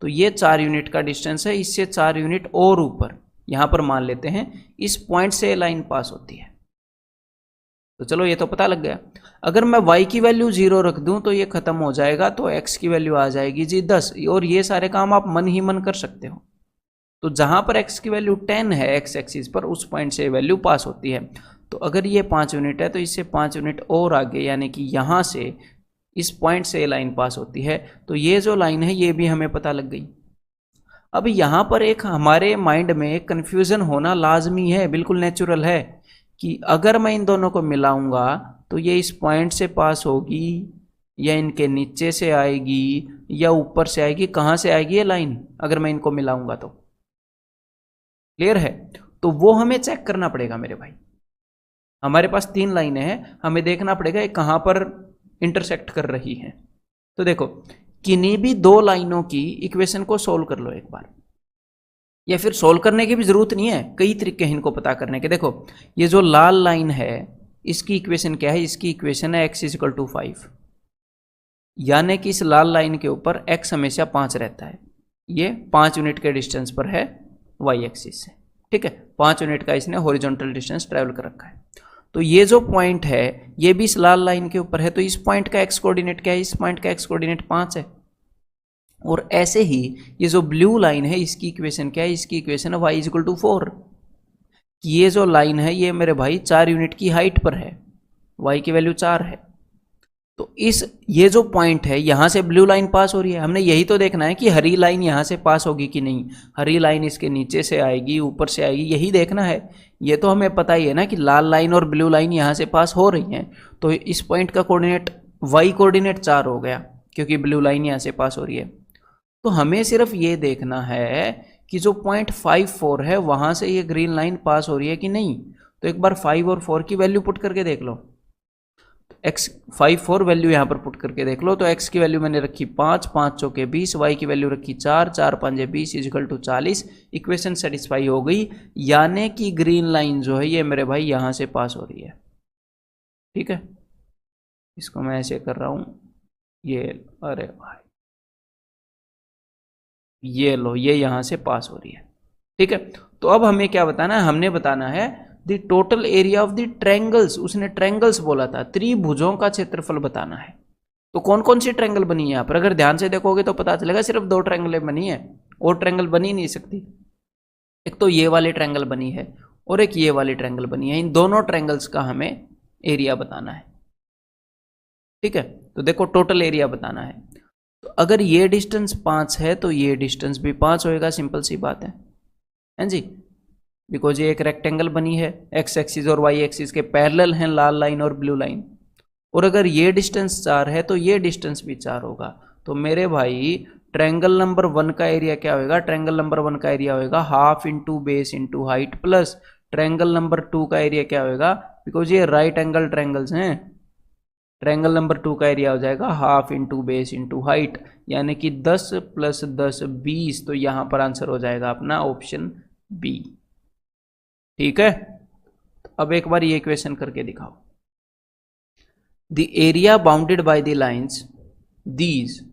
तो ये 4 यूनिट का डिस्टेंस है, इससे 4 यूनिट और ऊपर यहां पर मान लेते हैं इस पॉइंट से लाइन पास होती है। तो चलो ये तो पता लग गया। अगर मैं y की वैल्यू 0 रख दूं तो ये खत्म हो जाएगा, तो x की वैल्यू आ जाएगी जी 10, और ये सारे काम आप मन ही मन कर सकते हो। तो जहां पर x की वैल्यू 10 है x एक्सिस पर, उस पॉइंट से वैल्यू पास होती है। तो अगर ये 5 यूनिट है तो इससे 5 यूनिट और आगे, यानी कि यहां से इस पॉइंट से लाइन पास होती है। तो ये जो लाइन है ये भी हमें पता लग गई। अब यहां पर एक हमारे माइंड में एक कन्फ्यूजन होना लाजमी है, बिल्कुल नेचुरल है, कि अगर मैं इन दोनों को मिलाऊंगा तो ये इस पॉइंट से पास होगी या इनके नीचे से आएगी या ऊपर से आएगी, कहां से आएगी ये लाइन अगर मैं इनको मिलाऊंगा तो। क्लियर है? तो वो हमें चेक करना पड़ेगा मेरे भाई। हमारे पास 3 लाइनें हैं, हमें देखना पड़ेगा ये कहां पर इंटरसेक्ट कर रही हैं। तो देखो किन्हीं भी 2 लाइनों की इक्वेशन को सोल्व कर लो एक बार, या फिर सोल्व करने की भी जरूरत नहीं है, कई तरीके हैं इनको पता करने के। देखो ये जो लाल लाइन है इसकी इक्वेशन क्या है, इसकी इक्वेशन है x इज इक्वल टू 5, यानी कि इस लाल लाइन के ऊपर x हमेशा 5 रहता है, ये 5 यूनिट के डिस्टेंस पर है y एक्सिस से। ठीक है, 5 यूनिट का इसने हॉरिजॉन्टल डिस्टेंस ट्रेवल कर रखा है। तो ये जो पॉइंट है ये भी इस लाल लाइन के ऊपर है, तो इस पॉइंट का x कोऑर्डिनेट क्या है, इस पॉइंट का x कोऑर्डिनेट 5 है। और ऐसे ही ये जो ब्लू लाइन है इसकी इक्वेशन क्या है, इसकी इक्वेशन है y इज इक्वल टू 4। ये जो लाइन है ये मेरे भाई 4 यूनिट की हाइट पर है, y की वैल्यू 4 है। तो ये जो पॉइंट है यहां से ब्लू लाइन पास हो रही है, हमने यही तो देखना है कि हरी लाइन यहां से पास होगी कि नहीं, हरी लाइन इसके नीचे से आएगी ऊपर से आएगी, यही देखना है। ये तो हमें पता ही है ना कि लाल लाइन और ब्लू लाइन यहां से पास हो रही हैं, तो इस पॉइंट का कोऑर्डिनेट y कोऑर्डिनेट 4 हो गया क्योंकि ब्लू लाइन यहां से पास हो रही है। तो हमें सिर्फ ये देखना है कि जो पॉइंट 5, 4 है वहां से ये ग्रीन लाइन पास हो रही है कि नहीं। तो एक बार 5 और 4 की वैल्यू पुट करके देख लो, x 5, 4 वैल्यू यहां पर पुट करके देख लो। तो x की वैल्यू मैंने रखी 5, 5 चौके 20, y की वैल्यू रखी 4, 4 5 20 इजिकल टू 40। इक्वेशन सेटिस्फाई हो गई, यानी कि ग्रीन लाइन जो है ये मेरे भाई यहां से पास हो रही है। ठीक है, इसको मैं ऐसे कर रहा हूं, ये अरे भाई ये लो, ये यहां से पास हो रही है। ठीक है, तो अब हमें क्या बताना है, हमने बताना है the total area of the triangles. उसने ट्रायंगल्स बोला था, त्रिभुजों का क्षेत्रफल बताना है। तो कौन कौन सी ट्रायंगल बनी है यहाँ पर, अगर ध्यान से देखोगे तो पता चलेगा सिर्फ 2 ट्रायंगलें बनी है, और ट्रायंगल बनी नहीं सकती। एक तो ये वाली ट्रायंगल बनी है और एक ये वाली ट्रायंगल बनी है, इन दोनों ट्रायंगल्स का हमें एरिया बताना है। ठीक है, तो देखो टोटल एरिया बताना है। तो अगर ये डिस्टेंस 5 है तो ये डिस्टेंस भी 5 होएगा, सिंपल सी बात है जी। बिकॉज ये एक रेक्टेंगल बनी है, एक्स एक्सिस और वाई एक्सिस के पैरेलल हैं लाल लाइन और ब्लू लाइन, और अगर ये डिस्टेंस 4 है तो ये डिस्टेंस भी 4 होगा। तो मेरे भाई ट्रायंगल नंबर 1 का एरिया क्या होगा? ट्रायंगल नंबर 1 का एरिया होगा half into base into height, plus triangle number 2 का एरिया क्या होगा? बिकॉज ये राइट एंगल ट्रायंगल्स हैं, ट्रायंगल नंबर 2 का एरिया हो जाएगा half into base into height, यानी कि 10 + 10 20। तो यहां पर आंसर हो जाएगा अपना ऑप्शन बी। ठीक है, अब एक बार ये इक्वेशन करके दिखाओ। The area bounded by the lines these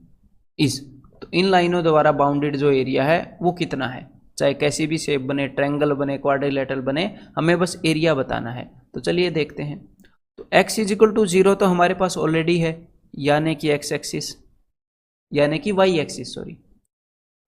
is, तो इन लाइनों द्वारा बाउंडेड जो एरिया है वो कितना है? चाहे कैसी भी शेप बने, ट्रायंगल बने, क्वाड्रिलेटरल बने, हमें बस एरिया बताना है। तो चलिए देखते हैं। तो x = 0 तो हमारे पास ऑलरेडी है, यानी कि x एक्सिस, यानी कि y एक्सिस, सॉरी,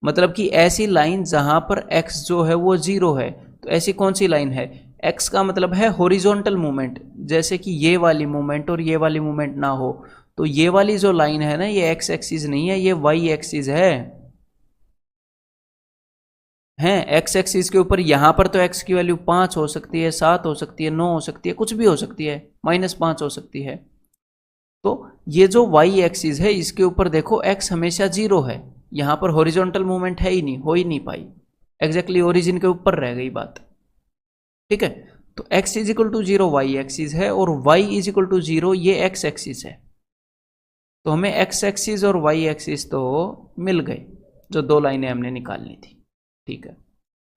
मतलब कि ऐसी लाइन जहां पर x जो है वो 0 है। तो ऐसी कौन सी लाइन है? x का मतलब है हॉरिजॉन्टल मूवमेंट, जैसे कि ये वाली मूवमेंट और ये वाली मूवमेंट ना हो। तो ये वाली जो लाइन है ना, ये x एक्सिस नहीं है, ये y एक्सिस है x एक्सिस के ऊपर। यहां पर तो x की वैल्यू 5 हो सकती है, 7 हो सकती है, 9 हो सकती है, कुछ भी हो सकती है, -5 हो सकती है। तो ये जो y एक्सिस है इसके ऊपर देखो x हमेशा 0 है, यहां पर हॉरिजॉन्टल मूवमेंट है ही नहीं, हो ही नहीं पाई, एग्जैक्टली ओरिजिन के ऊपर रह गई बात। ठीक है, तो x = 0 y एक्सिस है और y = 0 ये x एक्सिस है। तो हमें x एक्सिस और y एक्सिस तो मिल गए, जो दो लाइनें हमने निकालनी थी। ठीक है,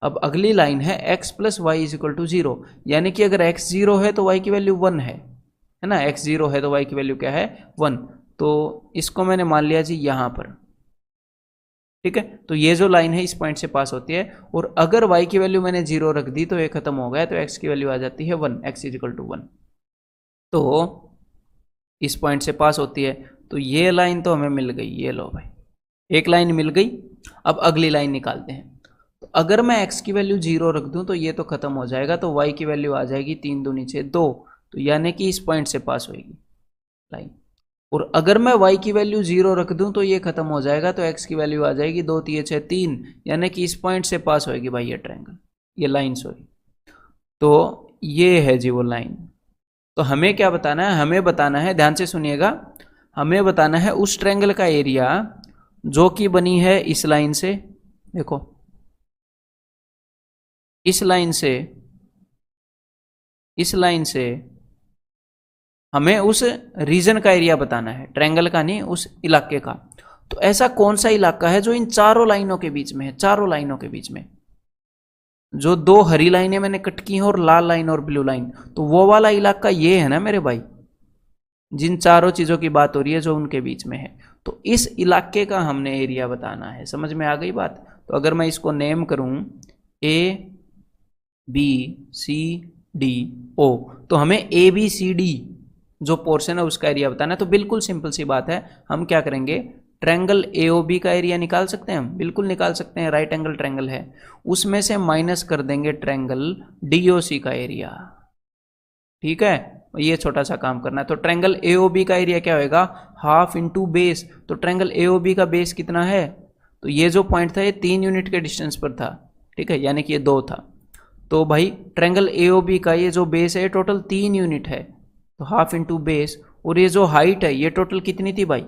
अब अगली लाइन है x + y = 0, यानी कि अगर x 0 है तो y की वैल्यू 1 है ना, x 0 है तो y की वैल्यू क्या है? 1। तो इसको मैंने मान लिया जी यहां पर। ठीक है, तो ये जो लाइन है इस पॉइंट से पास होती है, और अगर y की वैल्यू मैंने 0 रख दी तो ये खत्म हो गया, तो x की वैल्यू आ जाती है 1, x = 1। तो इस पॉइंट से पास होती है, तो ये लाइन तो हमें मिल गई, ये लो भाई, एक लाइन मिल गई। अब अगली लाइन निकालते हैं। तो अगर मैं x की वैल्यू 0 रख दूं तो ये तो खत्म हो जाएगा, तो y की वैल्यू आ जाएगी 3 दूनी 6 2, तो यानी कि इस पॉइंट से पास होगी लाइन। और अगर मैं y की वैल्यू 0 रख दूं तो ये खत्म हो जाएगा, तो x की वैल्यू आ जाएगी 2 3 6 3, यानी कि इस पॉइंट से पास होगी भाई ये ट्रायंगल, ये लाइन, सॉरी। तो ये है जी वो लाइन। तो हमें क्या बताना है? हमें बताना है, ध्यान से सुनिएगा, हमें बताना है उस ट्रायंगल का एरिया जो कि बनी है इस लाइन से, देखो इस लाइन से हमें उस रीजन का एरिया बताना है, ट्रायंगल का नहीं, उस इलाके का। तो ऐसा कौन सा इलाका है जो इन चारों लाइनों के बीच में है? चारों लाइनों के बीच में जो दो हरी लाइनें मैंने कट की हैं और लाल लाइन और ब्लू लाइन, तो वो वाला इलाका ये है ना मेरे भाई, जिन चारों चीजों की बात हो रही है जो उनके बीच में है। तो इस इलाके का हमने एरिया बताना है। समझ में आ गई बात? तो अगर मैं इसको नेम करूं ABCDO, तो हमें ABCD जो पोर्शन है उसका एरिया बताना है। तो बिल्कुल सिंपल सी बात है, हम क्या करेंगे, ट्रायंगल AOB का एरिया निकाल सकते हैं हम, बिल्कुल निकाल सकते हैं, राइट एंगल ट्रायंगल है, उसमें से माइनस कर देंगे ट्रायंगल DOC का एरिया। ठीक है, ये छोटा सा काम करना है। तो ट्रायंगल AOB का एरिया क्या होगा? Half into base. तो ट्रायंगल AOB का बेस कितना है? तो ये जो पॉइंट था ये 3 यूनिट के डिस्टेंस पर था, ठीक है, यानी कि ये 2 था। तो भाई ट्रायंगल AOB का ये जो बेस है टोटल 3 यूनिट है, तो हाफ इंटू बेस, और ये जो हाइट है ये टोटल कितनी थी भाई?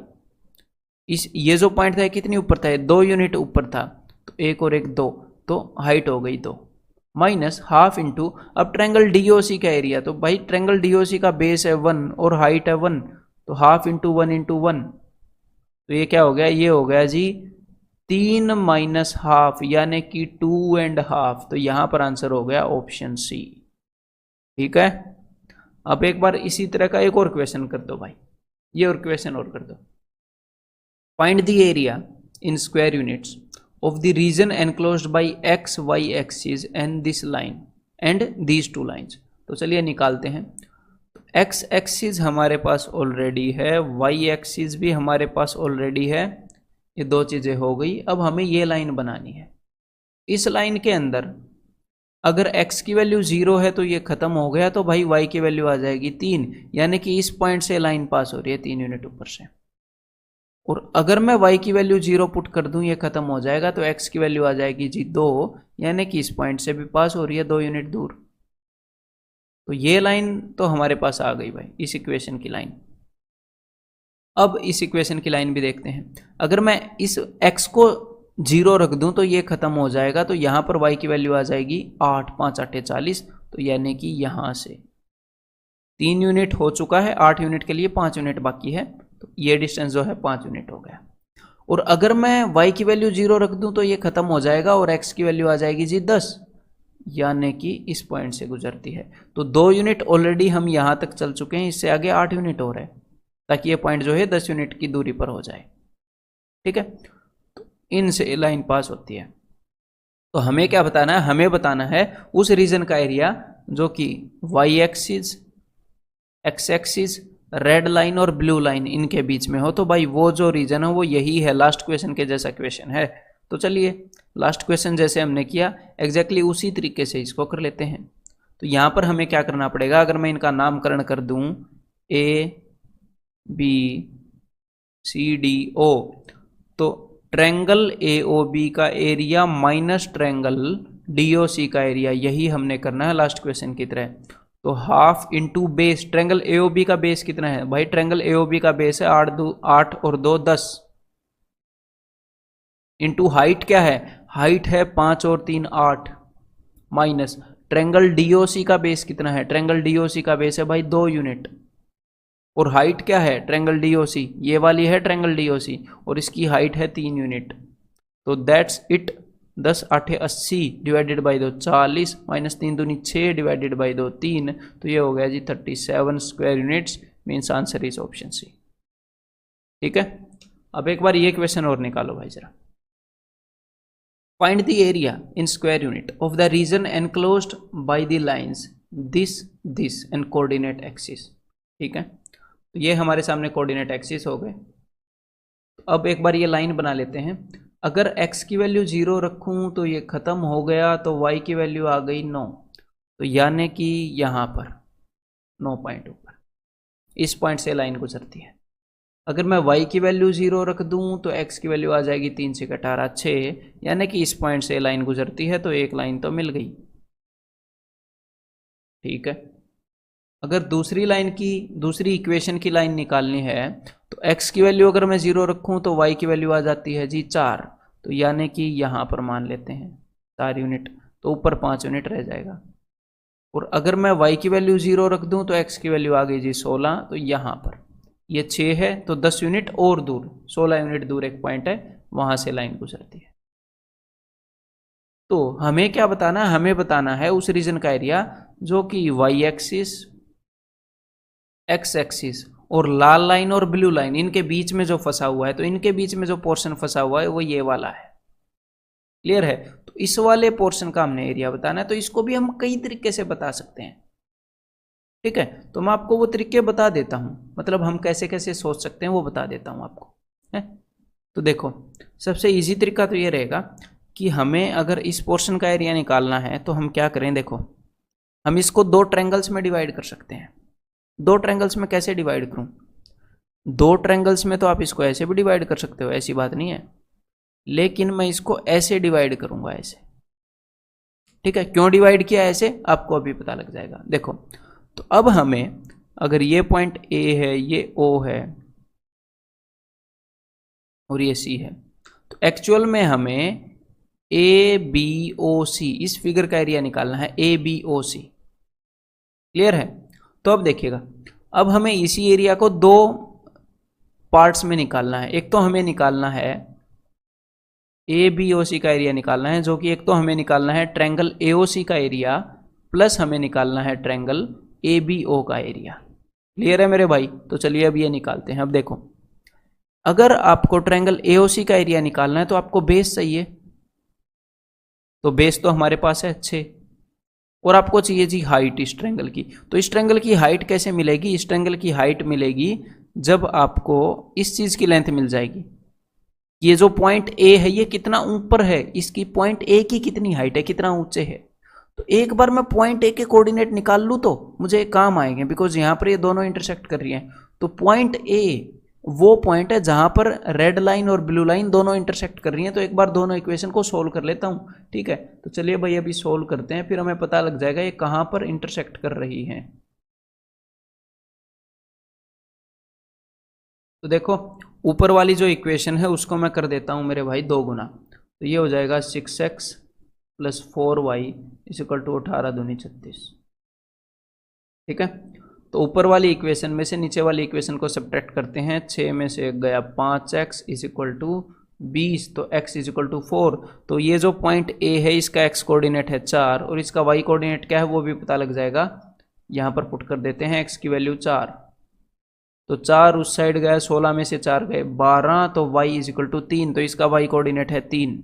ये जो पॉइंट था कितनी ऊपर था? 2 यूनिट ऊपर था, तो 1 और 1 2, तो हाइट हो गई 2, माइनस हाफ इंटू, अब ट्रायंगल DOC का एरिया, तो भाई ट्रायंगल DOC का बेस है 1 और हाइट है 1, तो हाफ इंटू 1 इंटू 1, तो ये क्या हो गया? ये हो गया जी 3 माइनस हाफ, यानी कि 2.5। तो यहां पर आंसर हो गया ऑप्शन C। ठीक है, अब एक बार इसी तरह का एक और क्वेश्चन कर दो भाई, ये और क्वेश्चन और कर दो। Find the area in square units of the region enclosed by x y axis and this line and these two lines। तो चलिए निकालते हैं। x एक्सिस हमारे पास ऑलरेडी है, y एक्सिस भी हमारे पास ऑलरेडी है, ये दो चीजें हो गई। अब हमें ये लाइन बनानी है। इस लाइन के अंदर अगर x की वैल्यू 0 है तो ये खत्म हो गया, तो भाई y की वैल्यू आ जाएगी 3, यानी कि इस पॉइंट से लाइन पास हो रही है 3 यूनिट ऊपर से। और अगर मैं y की वैल्यू 0 पुट कर दूं ये खत्म हो जाएगा, तो x की वैल्यू आ जाएगी जी 2, यानी कि इस पॉइंट से भी पास हो रही है 2 यूनिट दूर। तो ये लाइन तो हमारे पास आ गई भाई, इस इक्वेशन की लाइन। अब इस इक्वेशन की लाइन भी देखते हैं। अगर मैं इस x को 0 रख दूं तो ये खत्म हो जाएगा, तो यहां पर y की वैल्यू आ जाएगी 8, 5 8 40, तो यानी कि यहां से 3 यूनिट हो चुका है, 8 यूनिट के लिए 5 यूनिट बाकी है, तो ये डिस्टेंस जो है 5 यूनिट हो गया। और अगर मैं y की वैल्यू 0 रख दूं तो ये खत्म हो जाएगा और x की वैल्यू आ जाएगी जी 10, यानी कि इस पॉइंट से गुजरती है। तो 2 यूनिट ऑलरेडी हम यहां तक चल चुके हैं, इससे आगे 8 यूनिट हो रहे हैं, ताकि ये पॉइंट जो है 10 यूनिट की दूरी पर हो जाए। ठीक है, तो इनसे लाइन पास होती है। तो हमें क्या बताना है? हमें बताना है उस रीजन का एरिया जो कि Y axis, X axis, red line और ब्लू लाइन इनके बीच में हो। तो भाई वो जो रीजन है वो यही है, लास्ट क्वेश्चन के जैसा क्वेश्चन है। तो चलिए लास्ट क्वेश्चन जैसे हमने किया एग्जैक्टली उसी तरीके से इसको कर लेते हैं। तो यहां पर हमें क्या करना पड़ेगा? अगर मैं इनका नामकरण कर दूं A B C D O, तो ट्रैंगल ए ओ बी का area minus triangle D O C का एरिया, यही हमने करना है लास्ट क्वेश्चन की तरह। तो half into base, triangle A O B का बेस कितना है भाई? ट्रैंगल ए ओ बी का बेस है 8 और 2 10, इंटू हाइट क्या है? हाइट है 5 और 3 8, माइनस ट्रैंगल डीओसी का बेस कितना है? ट्रैंगल डीओसी का बेस है भाई 2 यूनिट, और हाइट क्या है? ट्रैंगल डीओसी ये वाली है ट्रैंगल डीओसी, और इसकी हाइट है 3 यूनिट। तो that's it, 10 8 80 divided by 2 40, minus 3 दूनी 6 डिवाइडेड बाई 2 3, तो ये हो गया जी 37 square units. Means answer is option C. ठीक है, अब एक बार ये क्वेश्चन और निकालो भाई जरा। Find the area in square unit of the region enclosed by the lines this and coordinate axis. ठीक है, तो ये हमारे सामने कोऑर्डिनेट एक्सिस हो गए। अब एक बार ये लाइन बना लेते हैं। अगर x की वैल्यू 0 रखूं तो ये खत्म हो गया, तो y की वैल्यू आ गई 9, तो यानी कि यहां पर 9 पॉइंट ऊपर इस पॉइंट से लाइन गुजरती है। अगर मैं y की वैल्यू 0 रख दूं तो x की वैल्यू आ जाएगी 3 से 18 6, यानी कि इस पॉइंट से लाइन गुजरती है, तो एक लाइन तो मिल गई। ठीक है, अगर दूसरी लाइन की, दूसरी इक्वेशन की लाइन निकालनी है तो x की वैल्यू अगर मैं 0 रखूं तो y की वैल्यू आ जाती है जी 4, तो यानी कि यहां पर मान लेते हैं 4 यूनिट, तो ऊपर 5 यूनिट रह जाएगा। और अगर मैं y की वैल्यू 0 रख दूं तो x की वैल्यू आ गई जी 16, तो यहां पर ये 6 है, तो 10 यूनिट और दूर 16 यूनिट दूर एक पॉइंट है, वहां से लाइन गुजरती है। तो हमें क्या बताना है? हमें बताना है उस रीजन का एरिया जो कि y एक्सिस, एक्स एक्सिस और लाल लाइन और ब्लू लाइन इनके बीच में जो फंसा हुआ है। तो इनके बीच में जो पोर्शन फंसा हुआ है वो ये वाला है। क्लियर है? तो इस वाले पोर्शन का हमने एरिया बताना है। तो इसको भी हम कई तरीके से बता सकते हैं। ठीक है, तो मैं आपको वो तरीके बता देता हूं, मतलब हम कैसे कैसे सोच सकते हैं वो बता देता हूं आपको है। तो देखो, सबसे इजी तरीका तो ये रहेगा कि हमें अगर इस पोर्शन का एरिया निकालना है तो हम क्या करें? देखो, हम इसको 2 ट्रायंगल्स में डिवाइड कर सकते हैं। 2 ट्रायंगल्स में कैसे डिवाइड करूं? 2 ट्रायंगल्स में तो आप इसको ऐसे भी डिवाइड कर सकते हो, ऐसी बात नहीं है, लेकिन मैं इसको ऐसे डिवाइड करूंगा, ऐसे। ठीक है, क्यों डिवाइड किया ऐसे आपको अभी पता लग जाएगा। देखो, तो अब हमें अगर ये पॉइंट ए है, ये ओ है और ये सी है, तो एक्चुअल में हमें ए बी ओ सी इस फिगर का एरिया निकालना है, A B O C. Clear है? तो अब देखिएगा, अब हमें इसी एरिया को 2 पार्ट्स में निकालना है। एक तो हमें निकालना है ए बी ओ सी का एरिया निकालना है, जो कि एक तो हमें निकालना है ट्रायंगल ए ओ सी का एरिया, प्लस हमें निकालना है ट्रायंगल ए बी ओ का एरिया। क्लियर है मेरे भाई? तो चलिए अब ये निकालते हैं। अब देखो, अगर आपको ट्रायंगल ए ओ सी का एरिया निकालना है तो आपको बेस चाहिए, तो बेस तो हमारे पास है 6, और आपको चाहिए जी हाइट इस ट्रायंगल की। तो इस ट्रायंगल की हाइट कैसे मिलेगी? इस ट्रायंगल की हाइट मिलेगी जब आपको इस चीज की लेंथ मिल जाएगी। ये जो पॉइंट ए है ये कितना ऊपर है, इसकी पॉइंट ए की कितनी हाइट है, कितना ऊंचे है। तो एक बार मैं पॉइंट ए के कोऑर्डिनेट निकाल लूं तो मुझे काम आएंगे, बिकॉज यहां पर ये दोनों इंटरसेक्ट कर रही हैं। तो पॉइंट ए वो पॉइंट है जहां पर रेड लाइन और ब्लू लाइन दोनों इंटरसेक्ट कर रही हैं। तो एक बार दोनों इक्वेशन को सोल्व कर लेता हूं। ठीक है, तो चलिए भाई अभी सोल्व करते हैं, फिर हमें पता लग जाएगा ये कहां पर इंटरसेक्ट कर रही हैं। तो देखो ऊपर वाली जो इक्वेशन है उसको मैं कर देता हूं मेरे भाई 2 गुना, तो ये हो जाएगा 6x + 4y = 18 दूनी 36। ठीक है, तो ऊपर वाली इक्वेशन में से नीचे वाली इक्वेशन को सब्ट्रैक्ट करते हैं। 6 में से गया 5x = 20, तो x = 4। तो ये जो पॉइंट A है इसका x कोऑर्डिनेट है 4 और इसका y कोऑर्डिनेट क्या है वो भी पता लग जाएगा। यहाँ पर पुट कर देते हैं x की वैल्यू 4, तो 4 उस साइड गया, 16 में से 4 गए 12, तो y = 3, तो इसका y कोऑर्डिनेट है 3।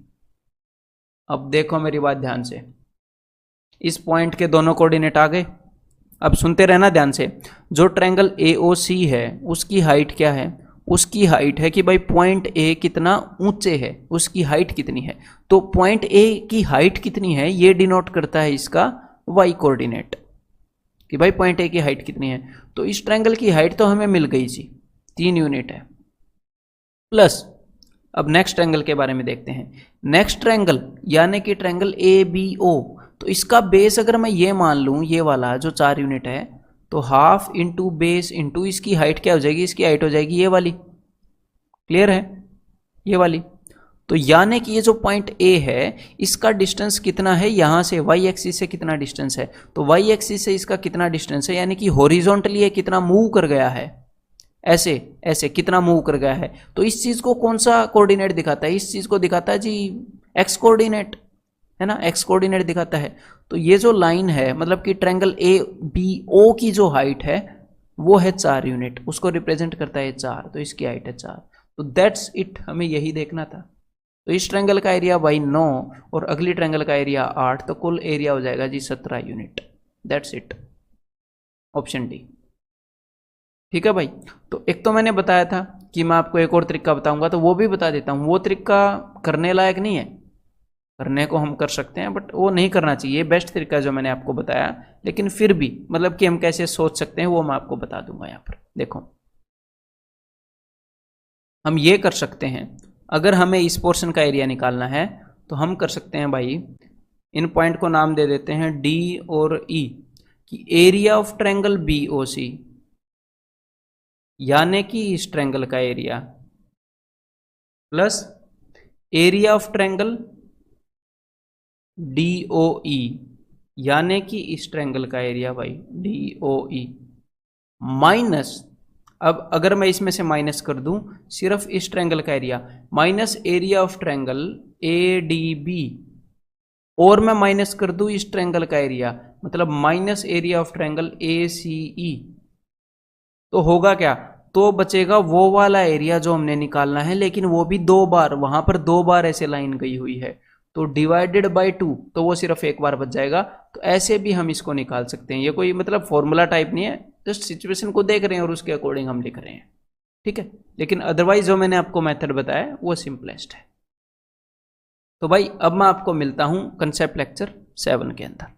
अब देखो मेरी बात ध्यान से, इस पॉइंट के दोनों कोऑर्डिनेट आ गए। अब सुनते रहना ध्यान से, जो ट्रायंगल AOC है उसकी हाइट क्या है, उसकी हाइट है कि भाई पॉइंट A कितना ऊंचे है, उसकी हाइट कितनी है। तो पॉइंट A की हाइट कितनी है ये डिनोट करता है इसका y कोऑर्डिनेट, कि भाई पॉइंट A की हाइट कितनी है। तो इस ट्रायंगल की हाइट तो हमें मिल गई जी, 3 यूनिट है। प्लस अब नेक्स्ट ट्रायंगल के बारे में देखते हैं। नेक्स्ट ट्रायंगल यानी कि ट्रायंगल ABO, तो इसका बेस अगर मैं ये मान लूँ ये वाला जो 4 यूनिट है, तो हाफ इंटू बेस इंटू इसकी हाइट क्या हो जाएगी, इसकी हाइट हो जाएगी ये वाली। क्लियर है, ये वाली। तो यानी कि ये जो पॉइंट A है इसका डिस्टेंस कितना है यहाँ से, y एक्सिस से कितना डिस्टेंस है, तो y एक्सिस से इसका कितना डिस्टेंस है, यानी कि हॉरिजॉन्टली ये कितना मूव कर गया है, ऐसे ऐसे कितना मूव कर गया है। तो इस चीज को कौन सा कोऑर्डिनेट दिखाता है, इस चीज को दिखाता है जी x कोऑर्डिनेट, है ना, x कोऑर्डिनेट दिखाता है। तो ये जो लाइन है मतलब कि ट्रायंगल ABO की जो हाइट है वो है 4 यूनिट, उसको रिप्रेजेंट करता है 4, तो इसकी हाइट है 4। तो दैट्स इट, हमें यही देखना था। तो इस ट्रायंगल का एरिया भाई 9 और अगली ट्रायंगल का एरिया 8, तो कुल एरिया हो जाएगा जी 17 unit. That's it, option D. ठीक है भाई, तो एक तो मैंने बताया था कि मैं आपको एक और तरीका बताऊंगा, तो वो भी बता देता हूँ। वो तरीका करने लायक नहीं है, करने को हम कर सकते हैं बट वो नहीं करना चाहिए, बेस्ट तरीका जो मैंने आपको बताया। लेकिन फिर भी मतलब कि हम कैसे सोच सकते हैं वो मैं आपको बता दूंगा। यहाँ पर देखो हम ये कर सकते हैं, अगर हमें इस पोर्शन का एरिया निकालना है तो हम कर सकते हैं भाई, इन पॉइंट को नाम दे देते हैं D और E, कि एरिया ऑफ ट्रायंगल BOC यानी कि इस ट्रायंगल का area plus area of triangle DOE यानी कि इस ट्रायंगल का एरिया भाई DOE माइनस, अब अगर मैं इसमें से माइनस कर दूं सिर्फ इस ट्रायंगल का area minus area of triangle ADB, और मैं माइनस कर दूं इस ट्रायंगल का एरिया मतलब minus area of triangle ACE, तो होगा क्या, तो बचेगा वो वाला एरिया जो हमने निकालना है, लेकिन वो भी 2 बार, वहां पर 2 बार ऐसे लाइन गई हुई है, तो डिवाइडेड बाय 2, तो वो सिर्फ एक बार बच जाएगा। तो ऐसे भी हम इसको निकाल सकते हैं, ये कोई मतलब फॉर्मूला टाइप नहीं है, जस्ट सिचुएशन को देख रहे हैं और उसके अकॉर्डिंग हम लिख रहे हैं। ठीक है, लेकिन अदरवाइज जो मैंने आपको मेथड बताया वो सिंपलेस्ट है। तो भाई अब मैं आपको मिलता हूं कंसेप्ट लेक्चर 7 के अंदर।